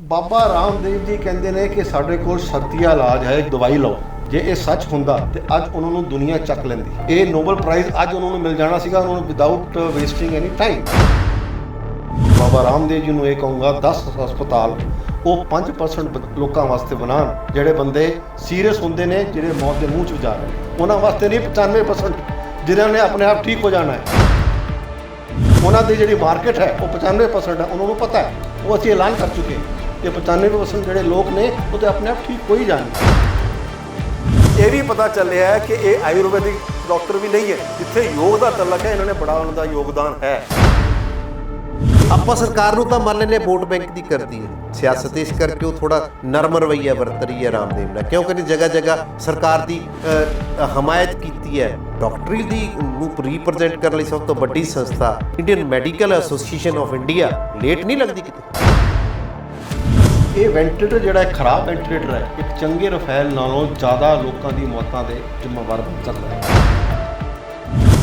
ਬਾਬਾ ਰਾਮਦੇਵ ਜੀ ਕਹਿੰਦੇ ਨੇ ਕਿ ਸਾਡੇ ਕੋਲ ਸ਼ਰਤੀਆ ਇਲਾਜ ਹੈ, ਦਵਾਈ ਲਓ। ਜੇ ਇਹ ਸੱਚ ਹੁੰਦਾ ਤੇ ਅੱਜ ਉਹਨਾਂ ਨੂੰ ਦੁਨੀਆ ਚੱਕ ਲੈਂਦੀ। ਇਹ ਨੋਬਲ ਪ੍ਰਾਈਜ਼ ਅੱਜ ਉਹਨਾਂ ਨੂੰ ਮਿਲ ਜਾਣਾ ਸੀਗਾ, ਉਹਨਾਂ ਨੂੰ without wasting any time. Baba Ramdev ji ਨੂੰ ਇਹ ਕਹੂੰਗਾ 10 ਹਸਪਤਾਲ ਉਹ 5% ਲੋਕਾਂ ਵਾਸਤੇ ਬਣਾਉਣ, ਜਿਹੜੇ ਬੰਦੇ ਸੀਰੀਅਸ ਹੁੰਦੇ ਨੇ, ਜਿਹੜੇ ਮੌਤ ਦੇ ਮੂੰਹ 'ਚ ਜਾ ਰਹੇ ਨੇ। ਉਹਨਾਂ ਵਾਸਤੇ ਨਹੀਂ 95% ਜਿਨ੍ਹਾਂ ਨੇ ਆਪਣੇ ਆਪ ਠੀਕ ਹੋ ਜਾਣਾ ਹੈ। ਉਹਨਾਂ ਦੀ ਜਿਹੜੀ ਮਾਰਕੀਟ ਹੈ ਉਹ 95% ਹੈ, ਉਹਨਾਂ ਨੂੰ ਪਤਾ ਹੈ, ਉਹ ਅਸੀਂ ਐਲਾਨ ਕਰ ਚੁੱਕੇ ਕਿ 95% ਜਿਹੜੇ ਲੋਕ ਨੇ ਉਹ ਤਾਂ ਆਪਣੇ ਆਪ ਠੀਕ ਹੋ ਹੀ ਜਾਣਗੇ। ਇਹ ਵੀ ਪਤਾ ਚੱਲਿਆ ਹੈ ਕਿ ਇਹ ਆਯੁਰਵੈਦਿਕ ਡਾਕਟਰ ਵੀ ਨਹੀਂ ਹੈ, ਜਿੱਥੇ ਯੋਗ ਦਾ ਤਲਕ ਹੈ ਇਹਨਾਂ ਨੇ ਬੜਾ ਉਹਨਾਂ ਦਾ ਯੋਗਦਾਨ ਹੈ। ਆਪਾਂ ਸਰਕਾਰ ਨੂੰ ਤਾਂ ਮੰਨ ਲੈਂਦੇ ਵੋਟ ਬੈਂਕ ਦੀ ਕਰਦੀ ਹੈ ਸਿਆਸਤ, ਇਸ ਕਰਕੇ ਉਹ ਥੋੜਾ ਨਰਮ ਰਵੱਈਆ ਵਰਤ ਰਹੀ ਹੈ ਰਾਮਦੇਵ ਨਾਲ, ਕਿਉਂਕਿ ਜਗ੍ਹਾ ਜਗ੍ਹਾ ਸਰਕਾਰ ਦੀ ਹਮਾਇਤ ਕੀਤੀ ਹੈ। ਡਾਕਟਰੀ ਦੀ ਨੂੰ ਰੀਪ੍ਰੈਜ਼ੈਂਟ ਕਰਨ ਲਈ ਸਭ ਤੋਂ ਵੱਡੀ ਸੰਸਥਾ Indian medical association of India late ਨਹੀਂ ਲੱਗਦੀ ਕਿਤੇ। ਇਹ ਵੈਂਟੀਲੇਟਰ ਜਿਹੜਾ ਖਰਾਬ ਵੈਂਟੀਲੇਟਰ ਹੈ, ਇੱਕ ਚੰਗੇ ਰਫੇਲ ਨਾਲੋਂ ਜ਼ਿਆਦਾ ਲੋਕਾਂ ਦੀ ਮੌਤਾਂ ਦੇ ਜ਼ਿੰਮੇਵਾਰ ਬਣ ਸਕਦਾ ਹੈ।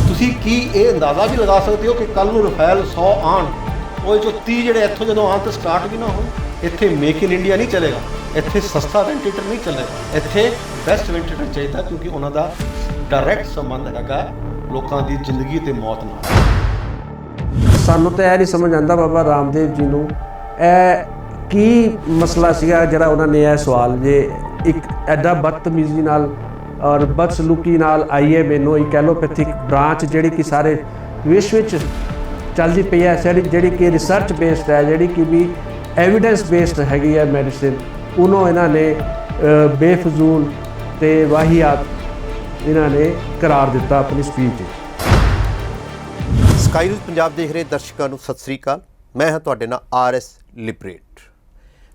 ਤੁਸੀਂ ਕੀ ਇਹ ਅੰਦਾਜ਼ਾ ਵੀ ਲਗਾ ਸਕਦੇ ਹੋ ਕਿ ਕੱਲ੍ਹ ਨੂੰ ਰਫੇਲ 100 ਆਉਣ, ਉਹ ਜੋ 30 ਜਿਹੜੇ ਇੱਥੋਂ ਜਦੋਂ ਆਉਣ ਤਾਂ ਸਟਾਰਟ ਵੀ ਨਾ ਹੋਣ। ਇੱਥੇ ਮੇਕ ਇਨ ਇੰਡੀਆ ਨਹੀਂ ਚੱਲੇਗਾ, ਇੱਥੇ ਸਸਤਾ ਵੈਂਟੀਲੇਟਰ ਨਹੀਂ ਚੱਲੇਗਾ, ਇੱਥੇ ਬੈਸਟ ਵੈਂਟੀਲੇਟਰ ਚਾਹੀਦਾ, ਕਿਉਂਕਿ ਉਹਨਾਂ ਦਾ ਡਾਇਰੈਕਟ ਸੰਬੰਧ ਹੈਗਾ ਲੋਕਾਂ ਦੀ ਜ਼ਿੰਦਗੀ ਤੇ ਮੌਤ ਨਾਲ। ਸਾਨੂੰ ਤਾਂ ਇਹ ਨਹੀਂ ਸਮਝ ਆਉਂਦਾ ਬਾਬਾ ਰਾਮਦੇਵ ਜੀ ਨੂੰ ਇਹ ਕੀ ਮਸਲਾ ਸੀਗਾ ਜਿਹੜਾ ਉਹਨਾਂ ਨੇ ਇਹ ਸਵਾਲ ਜੇ ਇੱਕ ਐਡਾ ਬਦਤਮੀਜ਼ੀ ਨਾਲ ਔਰ ਬਦਸਲੂਕੀ ਨਾਲ ਆਈ ਹੈ। ਮੈਨੂੰ ਇੱਕ ਐਲੋਪੈਥਿਕ ਬ੍ਰਾਂਚ ਜਿਹੜੀ ਕਿ ਸਾਰੇ ਵਿਸ਼ਵ ਵਿੱਚ ਚੱਲਦੀ ਪਈ ਹੈ, ਜਿਹੜੀ ਕਿ ਰਿਸਰਚ ਬੇਸਡ ਹੈ, ਜਿਹੜੀ ਕਿ ਵੀ ਐਵੀਡੈਂਸ ਬੇਸਡ ਹੈਗੀ ਹੈ ਮੈਡੀਸਿਨ, ਉਹਨੂੰ ਇਹਨਾਂ ਨੇ ਬੇਫਜ਼ੂਲ ਤੇ ਵਾਹੀਆਤ ਇਹਨਾਂ ਨੇ ਕਰਾਰ ਦਿੱਤਾ ਆਪਣੀ ਸਪੀਚ ਵਿੱਚ। ਸਕਾਈ ਨਿਊਜ਼ ਪੰਜਾਬ ਦੇਖ ਰਹੇ ਦਰਸ਼ਕਾਂ ਨੂੰ ਸਤਿ ਸ੍ਰੀ ਅਕਾਲ। ਮੈਂ ਹਾਂ ਤੁਹਾਡੇ ਨਾਲ RS ਲਿਬਰੇਟ।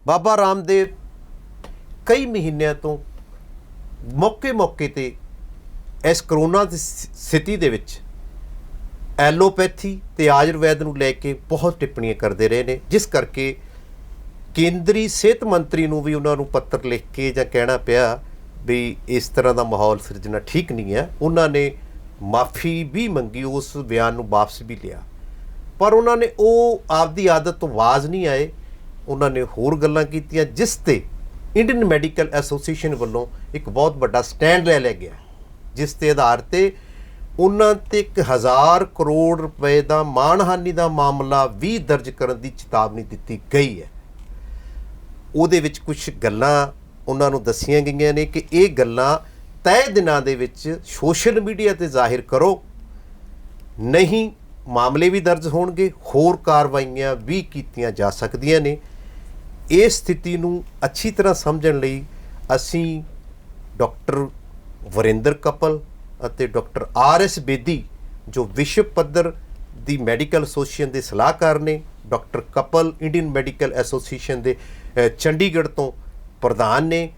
ਬਾਬਾ ਰਾਮਦੇਵ ਕਈ ਮਹੀਨਿਆਂ ਤੋਂ ਮੌਕੇ ਤੇ ਇਸ ਕਰੋਨਾ ਦੀ ਸਥਿਤੀ ਦੇ ਵਿੱਚ ਐਲੋਪੈਥੀ ਤੇ ਆਯੁਰਵੈਦ ਨੂੰ ਲੈ ਕੇ ਬਹੁਤ ਟਿੱਪਣੀਆਂ ਕਰਦੇ ਰਹੇ ਨੇ, ਜਿਸ ਕਰਕੇ ਕੇਂਦਰੀ ਸਿਹਤ ਮੰਤਰੀ ਨੂੰ ਵੀ ਉਹਨਾਂ ਨੂੰ ਪੱਤਰ ਲਿਖ ਕੇ ਜਾਂ ਕਹਿਣਾ ਪਿਆ ਵੀ ਇਸ ਤਰ੍ਹਾਂ ਦਾ ਮਾਹੌਲ ਸਿਰਜਣਾ ਠੀਕ ਨਹੀਂ ਹੈ। ਉਹਨਾਂ ਨੇ ਮਾਫੀ ਵੀ ਮੰਗੀ, ਉਸ ਬਿਆਨ ਨੂੰ ਵਾਪਸ ਵੀ ਲਿਆ, ਪਰ ਉਹਨਾਂ ਨੇ ਉਹ ਆਪਦੀ ਆਦਤ ਤੋਂ ਬਾਜ਼ ਨਹੀਂ ਆਏ। ਉਹਨਾਂ ਨੇ ਹੋਰ ਗੱਲਾਂ ਕੀਤੀਆਂ, ਜਿਸ ਤੇ ਇੰਡੀਅਨ ਮੈਡੀਕਲ ਐਸੋਸੀਏਸ਼ਨ ਵੱਲੋਂ ਇੱਕ ਬਹੁਤ ਵੱਡਾ ਸਟੈਂਡ ਲੈ ਲਿਆ ਗਿਆ, ਜਿਸ ਦੇ ਆਧਾਰ ਤੇ ਉਹਨਾਂ ਤੇ 1000 ਕਰੋੜ ਰੁਪਏ ਦਾ ਮਾਣਹਾਨੀ ਦਾ ਮਾਮਲਾ ਵੀ ਦਰਜ ਕਰਨ ਦੀ ਚੇਤਾਵਨੀ ਦਿੱਤੀ ਗਈ ਹੈ। ਉਹਦੇ ਵਿੱਚ ਕੁਝ ਗੱਲਾਂ ਉਹਨਾਂ ਨੂੰ ਦੱਸੀਆਂ ਗਈਆਂ ਨੇ ਕਿ ਇਹ ਗੱਲਾਂ ਤੈਅ ਦਿਨਾਂ ਦੇ ਵਿੱਚ ਸੋਸ਼ਲ ਮੀਡੀਆ ਤੇ ਜ਼ਾਹਿਰ ਕਰੋ, ਨਹੀਂ ਮਾਮਲੇ ਵੀ ਦਰਜ ਹੋਣਗੇ, ਹੋਰ ਕਾਰਵਾਈਆਂ ਵੀ ਕੀਤੀਆਂ ਜਾ ਸਕਦੀਆਂ ਨੇ। ਇਸ ਸਥਿਤੀ ਨੂੰ ਅੱਛੀ ਤਰ੍ਹਾਂ ਸਮਝਣ ਲਈ ਅਸੀਂ ਡਾਕਟਰ ਵਰਿੰਦਰ ਕਪਲ ਅਤੇ ਡਾਕਟਰ RS ਬੇਦੀ, ਜੋ ਵਿਸ਼ਵ ਪੱਧਰ ਦੀ ਮੈਡੀਕਲ ਐਸੋਸੀਏਸ਼ਨ ਦੇ ਸਲਾਹਕਾਰ ਨੇ, doctor couple Indian medical association ਦੇ ਚੰਡੀਗੜ੍ਹ ਤੋਂ ਪ੍ਰਧਾਨ ਨੇ,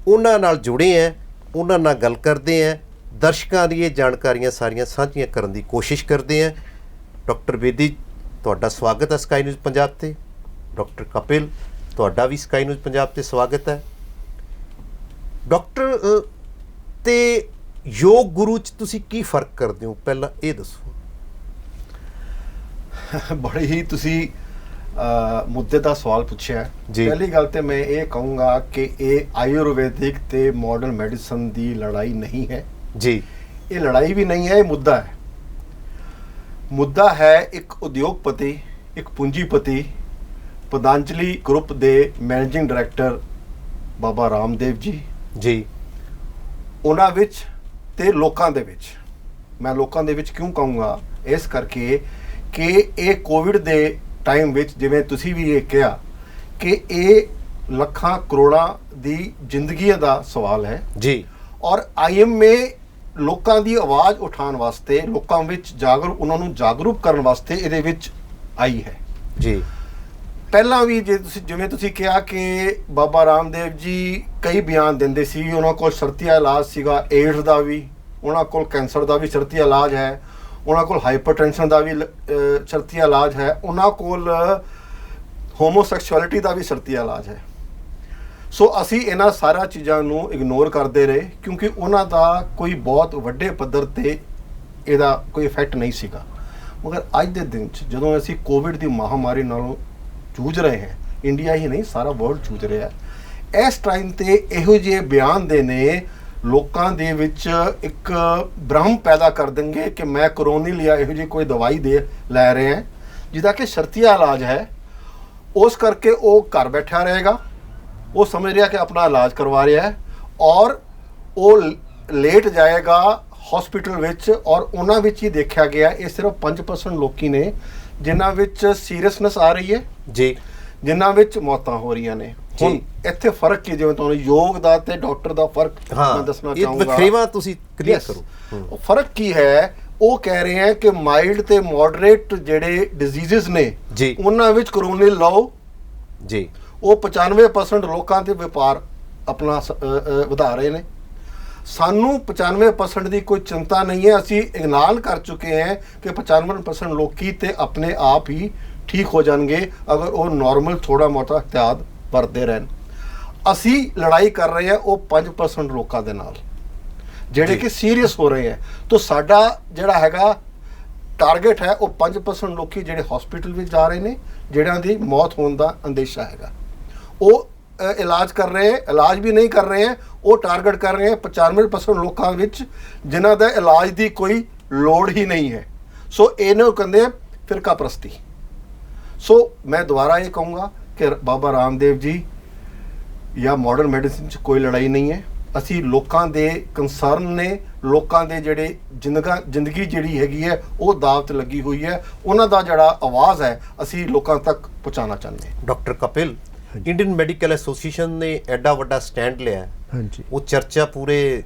ਉਹਨਾਂ ਨਾਲ ਜੁੜੇ ਹੈ, ਉਹਨਾਂ ਨਾਲ ਗੱਲ ਕਰਦੇ ਹੈ, ਦਰਸ਼ਕਾਂ ਦੀ ਇਹ ਜਾਣਕਾਰੀਆਂ ਸਾਰੀਆਂ ਸਾਂਝੀਆਂ ਕਰਨ ਦੀ ਕੋਸ਼ਿਸ਼ ਕਰਦੇ ਹਾਂ। ਡਾਕਟਰ ਬੇਦੀ, ਤੁਹਾਡਾ ਸਵਾਗਤ ਹੈ ਸਕਾਈ ਨਿਊਜ਼ ਪੰਜਾਬ 'ਤੇ। ਡਾਕਟਰ ਕਪਿਲ, ਤੁਹਾਡਾ ਵੀ ਸਕਾਈ ਨਿਊਜ਼ ਪੰਜਾਬ 'ਤੇ ਸਵਾਗਤ ਹੈ। ਡਾਕਟਰ, ਤੇ ਯੋਗ ਗੁਰੂ 'ਚ ਤੁਸੀਂ ਕੀ ਫਰਕ ਕਰਦੇ ਹੋ, ਪਹਿਲਾਂ ਇਹ ਦੱਸੋ। ਬੜੇ ਹੀ ਤੁਸੀਂ ਮੁੱਦੇ ਦਾ ਸਵਾਲ ਪੁੱਛਿਆ ਜੀ। ਪਹਿਲੀ ਗੱਲ ਤੇ ਮੈਂ ਇਹ ਕਹੂੰਗਾ ਕਿ ਇਹ ਆਯੁਰਵੈਦਿਕ ਤੇ ਮਾਡਰਨ ਮੈਡੀਸਨ ਦੀ ਲੜਾਈ ਨਹੀਂ ਹੈ ਜੀ। ਇਹ ਲੜਾਈ ਵੀ ਨਹੀਂ ਹੈ, ਇਹ ਮੁੱਦਾ ਹੈ। ਮੁੱਦਾ ਹੈ ਇੱਕ ਉਦਯੋਗਪਤੀ, ਇੱਕ ਪੂੰਜੀਪਤੀ, ਪਤੰਜਲੀ ਗਰੁੱਪ ਦੇ ਮੈਨੇਜਿੰਗ ਡਾਇਰੈਕਟਰ ਬਾਬਾ ਰਾਮਦੇਵ ਜੀ, ਉਹਨਾਂ ਵਿੱਚ ਤੇ ਲੋਕਾਂ ਦੇ ਵਿੱਚ। ਮੈਂ ਲੋਕਾਂ ਦੇ ਵਿੱਚ ਕਿਉਂ ਕਹੂੰਗਾ, ਇਸ ਕਰਕੇ ਕਿ ਇਹ ਕੋਵਿਡ ਦੇ ਟਾਈਮ ਵਿੱਚ, ਜਿਵੇਂ ਤੁਸੀਂ ਵੀ ਇਹ ਕਿਹਾ ਕਿ ਇਹ ਲੱਖਾਂ ਕਰੋੜਾਂ ਦੀ ਜ਼ਿੰਦਗੀਆਂ ਦਾ ਸਵਾਲ ਹੈ ਜੀ, ਔਰ IMA ਲੋਕਾਂ ਦੀ ਆਵਾਜ਼ ਉਠਾਉਣ ਵਾਸਤੇ, ਲੋਕਾਂ ਵਿੱਚ ਉਹਨਾਂ ਨੂੰ ਜਾਗਰੂਕ ਕਰਨ ਵਾਸਤੇ ਇਹਦੇ ਵਿੱਚ ਆਈ ਹੈ ਜੀ। ਪਹਿਲਾਂ ਵੀ ਜਿਵੇਂ ਤੁਸੀਂ ਕਿਹਾ ਕਿ ਬਾਬਾ ਰਾਮਦੇਵ ਜੀ ਕਈ ਬਿਆਨ ਦਿੰਦੇ ਸੀ, ਉਹਨਾਂ ਕੋਲ ਸ਼ਰਤੀਆ ਇਲਾਜ ਸੀਗਾ, ਏਡਸ ਦਾ ਵੀ, ਉਹਨਾਂ ਕੋਲ ਕੈਂਸਰ ਦਾ ਵੀ ਸ਼ਰਤੀਆ ਇਲਾਜ ਹੈ, ਉਹਨਾਂ ਕੋਲ ਹਾਈਪਰਟੈਂਸ਼ਨ ਦਾ ਵੀ ਸ਼ਰਤੀਆ ਇਲਾਜ ਹੈ, ਉਹਨਾਂ ਕੋਲ ਹੋਮੋਸੈਕਸ਼ੁਅਲਿਟੀ ਦਾ ਵੀ ਸ਼ਰਤੀਆ ਇਲਾਜ ਹੈ। ਸੋ ਅਸੀਂ ਇਹਨਾਂ ਸਾਰੀਆਂ ਚੀਜ਼ਾਂ ਨੂੰ ਇਗਨੋਰ ਕਰਦੇ ਰਹੇ, ਕਿਉਂਕਿ ਉਹਨਾਂ ਦਾ ਕੋਈ ਬਹੁਤ ਵੱਡੇ ਪੱਧਰ 'ਤੇ ਇਹਦਾ ਕੋਈ ਇਫੈਕਟ ਨਹੀਂ ਸੀਗਾ। ਮਗਰ ਅੱਜ ਦੇ ਦਿਨ 'ਚ ਜਦੋਂ ਅਸੀਂ ਕੋਵਿਡ ਦੀ ਮਹਾਮਾਰੀ ਨਾਲੋਂ ਜੂਝ ਰਹੇ ਹਾਂ, ਇੰਡੀਆ ਹੀ ਨਹੀਂ ਸਾਰਾ ਵਰਲਡ ਜੂਝ ਰਿਹਾ ਹੈ। ਇਸ ਟਾਈਮ ਤੇ ਇਹੋ ਜਿਹੇ ਬਿਆਨ ਦੇ ਨੇ ਲੋਕਾਂ ਦੇ ਵਿੱਚ ਇੱਕ ਭ੍ਰਮ ਪੈਦਾ ਕਰ ਦੇਣਗੇ ਕਿ ਮੈਂ ਕਰੋਨਿਲ ਜਾਂ ਇਹੋ ਜਿਹੀ ਕੋਈ ਦਵਾਈ ਲੈ ਰਹੇ ਹਾਂ ਜਿਹਦਾ ਕਿ ਸ਼ਰਤੀਆ ਇਲਾਜ ਹੈ, ਉਸ ਕਰਕੇ ਉਹ ਘਰ ਬੈਠਾ ਰਹੇਗਾ, ਉਹ ਸਮਝ ਰਿਹਾ ਕਿ ਆਪਣਾ ਇਲਾਜ ਕਰਵਾ ਰਿਹਾ ਹੈ ਔਰ ਉਹ ਲੇਟ ਜਾਏਗਾ ਹਸਪੀਟਲ ਵਿੱਚ। ਔਰ ਉਹਨਾਂ ਵਿੱਚ ਹੀ ਦੇਖਿਆ ਗਿਆ ਇਹ ਸਿਰਫ 5% ਲੋਕੀ ਨੇ ਜਿਨ੍ਹਾਂ ਵਿੱਚ ਸੀਰੀਅਸਨੈਸ ਆ ਰਹੀ ਹੈ ਜੀ, ਜਿਨ੍ਹਾਂ ਵਿੱਚ ਮੌਤਾਂ ਹੋ ਰਹੀਆਂ ਨੇ। ਹੁਣ ਇੱਥੇ ਫਰਕ ਕੀ, ਜਿਵੇਂ ਤੁਹਾਨੂੰ ਯੋਗ ਦਾ ਤੇ ਡਾਕਟਰ ਦਾ ਫਰਕ ਮੈਂ ਦੱਸਣਾ ਚਾਹੂੰਗਾ, ਇਹ ਵਖਰੇਵਾਂ ਤੁਸੀਂ ਕਲੀਅਰ ਕਰੋ। ਉਹ ਫਰਕ ਕੀ ਹੈ, ਉਹ ਕਹਿ ਰਹੇ ਹੈ ਕਿ ਮਾਈਲਡ ਤੇ ਮੋਡਰੇਟ ਜਿਹੜੇ ਡਿਜ਼ੀਜ਼ਸ ਨੇ ਜੀ ਉਹਨਾਂ ਵਿੱਚ ਕਰੋਨਿਲ ਲਓ ਜੀ, ਉਹ 95% ਲੋਕਾਂ ਤੇ ਵਪਾਰ ਆਪਣਾ ਵਧਾ ਰਹੇ ਨੇ। ਸਾਨੂੰ 95% ਦੀ ਕੋਈ ਚਿੰਤਾ ਨਹੀਂ ਹੈ, ਅਸੀਂ ਇਗਨਾਲ ਕਰ ਚੁੱਕੇ ਹਾਂ ਕਿ 95% ਲੋਕੀ ਤੇ ਆਪਣੇ ਆਪ ਹੀ ਠੀਕ ਹੋ ਜਾਣਗੇ ਅਗਰ ਉਹ ਨਾਰਮਲ ਥੋੜਾ ਮੋਟਾ ਇhtiyat ਵਰਤਦੇ ਰਹਿਣ। ਅਸੀਂ ਲੜਾਈ ਕਰ ਰਹੇ ਹਾਂ ਉਹ 5% ਲੋਕਾਂ ਦੇ ਨਾਲ ਜਿਹੜੇ ਕਿ ਸੀਰੀਅਸ ਹੋ ਰਹੇ ਹੈ। ਤਾਂ ਸਾਡਾ ਜਿਹੜਾ ਹੈਗਾ ਟਾਰਗੇਟ ਹੈ ਉਹ 5% ਲੋਕੀ ਜਿਹੜੇ ਹਸਪੀਟਲ ਵਿੱਚ ਜਾ ਰਹੇ ਨੇ, ਜਿਹੜਿਆਂ ਦੀ ਮੌਤ ਹੋਣ ਦਾ ਅੰਦੇਸ਼ਾ ਹੈਗਾ, ਉਹ ਇਲਾਜ ਕਰ ਰਹੇ ਹੈ। ਇਲਾਜ ਵੀ ਨਹੀਂ ਕਰ ਰਹੇ ਹੈ, ਉਹ ਟਾਰਗੇਟ ਕਰ ਰਹੇ ਹੈ 95% ਲੋਕਾਂ ਵਿੱਚ ਜਿਨ੍ਹਾਂ ਦਾ ਇਲਾਜ ਦੀ ਕੋਈ ਲੋੜ ਹੀ ਨਹੀਂ ਹੈ। ਸੋ ਇਹਨੂੰ ਕਹਿੰਦੇ ਫਿਰਕਾ ਪ੍ਰਸਤੀ। ਸੋ ਮੈਂ ਦੁਬਾਰਾ ਇਹ ਕਹੂੰਗਾ ਕਿ ਬਾਬਾ ਰਾਮਦੇਵ ਜੀ ਜਾਂ ਮਾਡਰਨ ਮੈਡੀਸਿਨ 'ਚ ਕੋਈ ਲੜਾਈ ਨਹੀਂ ਹੈ। ਅਸੀਂ ਲੋਕਾਂ ਦੇ ਕੰਸਰਨ ਨੇ, ਲੋਕਾਂ ਦੇ ਜਿਹੜੇ ਜ਼ਿੰਦਗੀ ਜਿਹੜੀ ਹੈਗੀ ਹੈ ਉਹ ਦਾਅ 'ਤੇ ਲੱਗੀ ਹੋਈ ਹੈ, ਉਹਨਾਂ ਦਾ ਜਿਹੜਾ ਆਵਾਜ਼ ਹੈ ਅਸੀਂ ਲੋਕਾਂ ਤੱਕ ਪਹੁੰਚਾਉਣਾ ਚਾਹੁੰਦੇ ਹਾਂ। Doctor Kapil, Indian medical association ਨੇ ਐਡਾ ਵੱਡਾ ਸਟੈਂਡ ਲਿਆ, ਹਾਂਜੀ, ਉਹ ਚਰਚਾ ਪੂਰੇ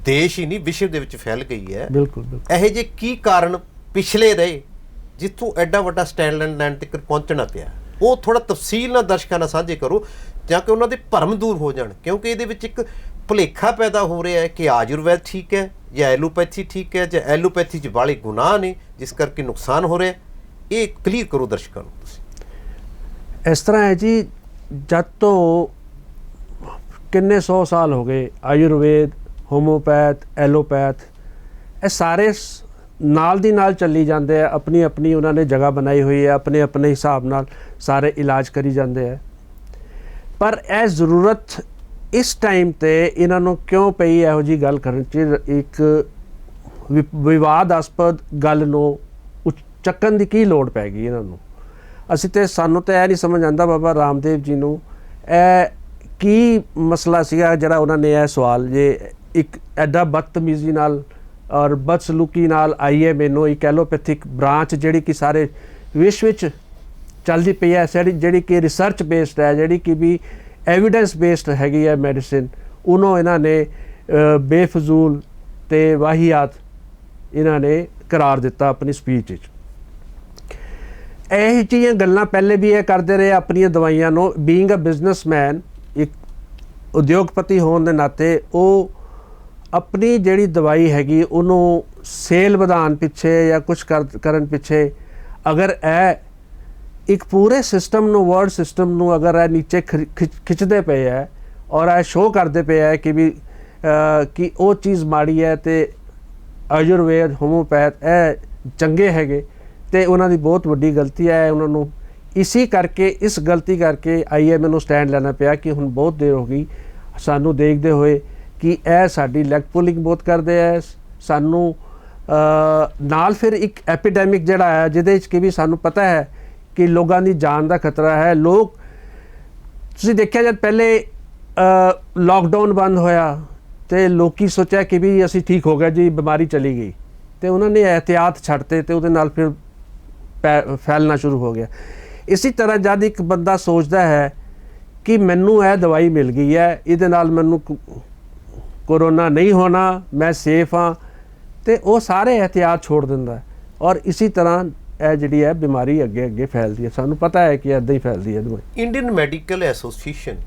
ਦੇਸ਼ ਹੀ ਨਹੀਂ ਵਿਸ਼ਵ ਦੇ ਵਿੱਚ ਫੈਲ ਗਈ ਹੈ। ਬਿਲਕੁਲ। ਇਹੋ ਜਿਹੇ ਕੀ ਕਾਰਨ ਪਿਛਲੇ ਰਹੇ ਜਿੱਥੋਂ ਐਡਾ ਵੱਡਾ ਸਟੈਂਡ ਲੈਣ ਤੱਕ ਪਹੁੰਚਣਾ ਪਿਆ, ਉਹ ਥੋੜਾ ਤਫਸੀਲ ਨਾਲ ਦਰਸ਼ਕਾਂ ਨਾਲ ਸਾਂਝੇ ਕਰੋ ਜਾਂ ਕਿ ਉਹਨਾਂ ਦੇ ਭਰਮ ਦੂਰ ਹੋ ਜਾਣ, ਕਿਉਂਕਿ ਇਹਦੇ ਵਿੱਚ ਇੱਕ ਭੁਲੇਖਾ ਪੈਦਾ ਹੋ ਰਿਹਾ ਹੈ ਕਿ ਆਯੁਰਵੈਦ ਠੀਕ ਹੈ ਜਾਂ ਐਲੋਪੈਥੀ ਠੀਕ ਹੈ ਜਾਂ ਐਲੋਪੈਥੀ 'ਚ ਵਾਲੇ ਗੁਨਾਹ ਨੇ ਜਿਸ ਕਰਕੇ ਨੁਕਸਾਨ ਹੋ ਰਿਹਾ। ਇਹ ਕਲੀਅਰ ਕਰੋ ਦਰਸ਼ਕਾਂ ਨੂੰ ਤੁਸੀਂ। ਇਸ ਤਰ੍ਹਾਂ ਹੈ ਜੀ, ਜਦ ਤੋਂ ਕਿੰਨੇ 100 ਸਾਲ ਹੋ ਗਏ ਆਯੁਰਵੇਦ, ਹੋਮੋਪੈਥ, ਐਲੋਪੈਥ ਇਹ ਸਾਰੇ ਨਾਲ ਦੀ ਨਾਲ ਚੱਲੀ ਜਾਂਦੇ ਆ, ਆਪਣੀ ਆਪਣੀ ਉਹਨਾਂ ਨੇ ਜਗ੍ਹਾ ਬਣਾਈ ਹੋਈ ਹੈ, ਆਪਣੇ ਆਪਣੇ ਹਿਸਾਬ ਨਾਲ ਸਾਰੇ ਇਲਾਜ ਕਰੀ ਜਾਂਦੇ ਆ। ਪਰ ਇਹ ਜ਼ਰੂਰਤ ਇਸ ਟਾਈਮ 'ਤੇ ਇਹਨਾਂ ਨੂੰ ਕਿਉਂ ਪਈ ਇਹੋ ਜਿਹੀ ਗੱਲ ਕਰਨ 'ਚ, ਇੱਕ ਵਿਵਾਦਾਸਪਦ ਗੱਲ ਨੂੰ ਚੱਕਣ ਦੀ ਕੀ ਲੋੜ ਪੈ ਗਈ ਇਹਨਾਂ ਨੂੰ? ਸਾਨੂੰ ਤਾਂ ਇਹ ਨਹੀਂ ਸਮਝ ਆਉਂਦਾ ਬਾਬਾ ਰਾਮਦੇਵ ਜੀ ਨੂੰ ਇਹ ਕੀ ਮਸਲਾ ਸੀਗਾ ਜਿਹੜਾ ਉਹਨਾਂ ਨੇ ਇਹ ਸਵਾਲ ਜੇ ਇੱਕ ਐਡਾ ਬਦਤਮੀਜ਼ੀ ਨਾਲ ਔਰ ਬਦਸਲੂਕੀ ਨਾਲ ਆਈਏ ਮੈਨੂੰ ਇੱਕ ਐਲੋਪੈਥਿਕ ਬ੍ਰਾਂਚ ਜਿਹੜੀ ਕਿ ਸਾਰੇ ਵਿਸ਼ਵ ਵਿੱਚ ਚੱਲਦੀ ਪਈ ਹੈ, ਜਿਹੜੀ ਕਿ ਰਿਸਰਚ ਬੇਸਡ ਹੈ, ਜਿਹੜੀ ਕਿ ਵੀ ਐਵੀਡੈਂਸ ਬੇਸਡ ਹੈਗੀ ਹੈ ਮੈਡੀਸਿਨ, ਉਹਨੂੰ ਇਹਨਾਂ ਨੇ ਬੇਫਜ਼ੂਲ ਅਤੇ ਵਾਹੀਆਤ ਇਹਨਾਂ ਨੇ ਕਰਾਰ ਦਿੱਤਾ ਆਪਣੀ ਸਪੀਚ ਵਿੱਚ। ਇਹ ਜਿਹੀਆਂ ਗੱਲਾਂ ਪਹਿਲੇ ਵੀ ਇਹ ਕਰਦੇ ਰਹੇ ਆਪਣੀਆਂ ਦਵਾਈਆਂ ਨੂੰ। ਬੀਇੰਗ ਅ ਬਿਜ਼ਨਸਮੈਨ, ਇੱਕ ਉਦਯੋਗਪਤੀ ਹੋਣ ਦੇ ਨਾਤੇ ਉਹ ਆਪਣੀ ਜਿਹੜੀ ਦਵਾਈ ਹੈਗੀ ਉਹਨੂੰ ਸੇਲ ਵਧਾਉਣ ਪਿੱਛੇ ਜਾਂ ਕੁਛ ਕਰਨ ਪਿੱਛੇ ਅਗਰ ਇਹ ਇੱਕ ਪੂਰੇ ਸਿਸਟਮ ਨੂੰ, ਵਰਲਡ ਸਿਸਟਮ ਨੂੰ ਅਗਰ ਇਹ ਨੀਚੇ ਖਿੱਚਦੇ ਪਏ ਹੈ ਔਰ ਇਹ ਸ਼ੋਅ ਕਰਦੇ ਪਏ ਹੈ ਕਿ ਵੀ ਕਿ ਉਹ ਚੀਜ਼ ਮਾੜੀ ਹੈ ਅਤੇ ਆਯੁਰਵੇਦ, ਹੋਮੋਪੈਥ ਇਹ ਚੰਗੇ ਹੈਗੇ, ਅਤੇ ਉਹਨਾਂ ਦੀ ਬਹੁਤ ਵੱਡੀ ਗਲਤੀ ਹੈ। ਉਹਨਾਂ ਨੂੰ ਇਸੀ ਕਰਕੇ, ਇਸ ਗਲਤੀ ਕਰਕੇ IMA ਨੂੰ ਸਟੈਂਡ ਲੈਣਾ ਪਿਆ ਕਿ ਹੁਣ ਬਹੁਤ ਦੇਰ ਹੋ ਗਈ ਸਾਨੂੰ ਦੇਖਦੇ ਹੋਏ ਕਿ ਇਹ ਸਾਡੀ ਲੈਗ ਪੁਲਿੰਗ ਬਹੁਤ ਕਰਦੇ ਹੈ ਸਾਨੂੰ, ਨਾਲ ਫਿਰ ਇੱਕ ਐਪੀਡੈਮਿਕ ਜਿਹੜਾ ਹੈ ਜਿਹਦੇ ਵਿੱਚ ਕਿ ਵੀ ਸਾਨੂੰ ਪਤਾ ਹੈ ਕਿ ਲੋਕਾਂ ਦੀ ਜਾਨ ਦਾ ਖਤਰਾ ਹੈ। ਲੋਕ, ਤੁਸੀਂ ਦੇਖਿਆ ਜਦ ਪਹਿਲੇ ਲਾਕਡਾਊਨ ਬੰਦ ਹੋਇਆ ਅਤੇ ਲੋਕੀ ਸੋਚਿਆ ਕਿ ਵੀ ਅਸੀਂ ਠੀਕ ਹੋ ਗਿਆ ਜੀ, ਬਿਮਾਰੀ ਚਲੀ ਗਈ, ਅਤੇ ਉਹਨਾਂ ਨੇ ਇਹਤਿਆਤ ਛੱਡਤੇ ਅਤੇ ਉਹਦੇ ਨਾਲ ਫਿਰ ਫੈਲਣਾ ਸ਼ੁਰੂ ਹੋ ਗਿਆ। ਇਸੇ ਤਰ੍ਹਾਂ ਜਦ ਇੱਕ ਬੰਦਾ ਸੋਚਦਾ ਹੈ ਕਿ ਮੈਨੂੰ ਇਹ ਦਵਾਈ ਮਿਲ ਗਈ ਹੈ, ਇਹਦੇ ਨਾਲ ਮੈਨੂੰ ਕੋਰੋਨਾ ਨਹੀਂ ਹੋਣਾ, ਮੈਂ ਸੇਫ ਹਾਂ, ਅਤੇ ਉਹ ਸਾਰੇ ਇਹਤਿਆਤ ਛੋੜ ਦਿੰਦਾ ਔਰ ਇਸੇ ਤਰ੍ਹਾਂ ਇਹ ਜਿਹੜੀ ਹੈ ਬਿਮਾਰੀ ਅੱਗੇ ਅੱਗੇ ਫੈਲਦੀ ਹੈ। ਸਾਨੂੰ ਪਤਾ ਹੈ ਕਿ ਇੱਦਾਂ ਹੀ ਫੈਲਦੀ ਹੈ ਦਵਾਈ। ਇੰਡੀਅਨ ਮੈਡੀਕਲ ਐਸੋਸੀਏਸ਼ਨ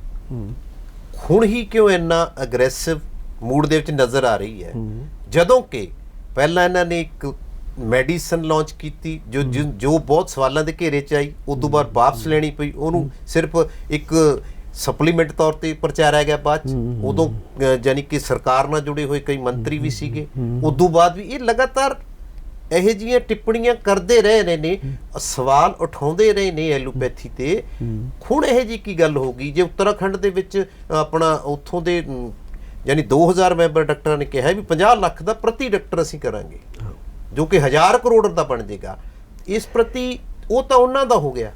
ਹੁਣ ਹੀ ਕਿਉਂ ਇੰਨਾ ਅਗਰੈਸਿਵ ਮੂਡ ਦੇ ਵਿੱਚ ਨਜ਼ਰ ਆ ਰਹੀ ਹੈ, ਜਦੋਂ ਕਿ ਪਹਿਲਾਂ ਇਹਨਾਂ ਨੇ ਇੱਕ ਮੈਡੀਸਨ ਲਾਂਚ ਕੀਤੀ ਜੋ ਬਹੁਤ ਸਵਾਲਾਂ ਦੇ ਘੇਰੇ 'ਚ ਆਈ, ਉਸ ਤੋਂ ਬਾਅਦ ਵਾਪਸ ਲੈਣੀ ਪਈ, ਉਹਨੂੰ ਸਿਰਫ ਇੱਕ ਸਪਲੀਮੈਂਟ ਤੌਰ ਤੇ ਪ੍ਰਚਾਰਿਆ ਗਿਆ ਬਾਅਦ 'ਚ। ਉਦੋਂ ਯਾਨੀ ਕਿ ਸਰਕਾਰ ਨਾਲ ਜੁੜੇ ਹੋਏ ਕਈ ਮੰਤਰੀ ਵੀ ਸੀਗੇ, ਉਦੋਂ ਬਾਅਦ ਵੀ ਇਹ ਲਗਾਤਾਰ ਇਹੋ ਜਿਹੀਆਂ ਟਿੱਪਣੀਆਂ ਕਰਦੇ ਰਹੇ ਨੇ ਸਵਾਲ ਉਠਾਉਂਦੇ ਰਹੇ ਨੇ ਐਲੋਪੈਥੀ ਤੇ। ਹੁਣ ਇਹੋ ਜਿਹੀ ਕੀ ਗੱਲ ਹੋ ਗਈ ਜੇ ਉੱਤਰਾਖੰਡ ਦੇ ਵਿੱਚ ਆਪਣਾ ਉੱਥੋਂ ਦੇ ਯਾਨੀ 2000 ਮੈਂਬਰ ਡਾਕਟਰਾਂ ਨੇ ਕਿਹਾ ਵੀ 50 ਲੱਖ ਦਾ ਪ੍ਰਤੀ ਡਾਕਟਰ ਅਸੀਂ ਕਰਾਂਗੇ, ਜੋ ਕਿ 1000 ਕਰੋੜ ਦਾ ਬਣ ਜਾਏਗਾ। ਇਸ ਪ੍ਰਤੀ ਉਹ ਤਾਂ ਉਹਨਾਂ ਦਾ ਹੋ ਗਿਆ,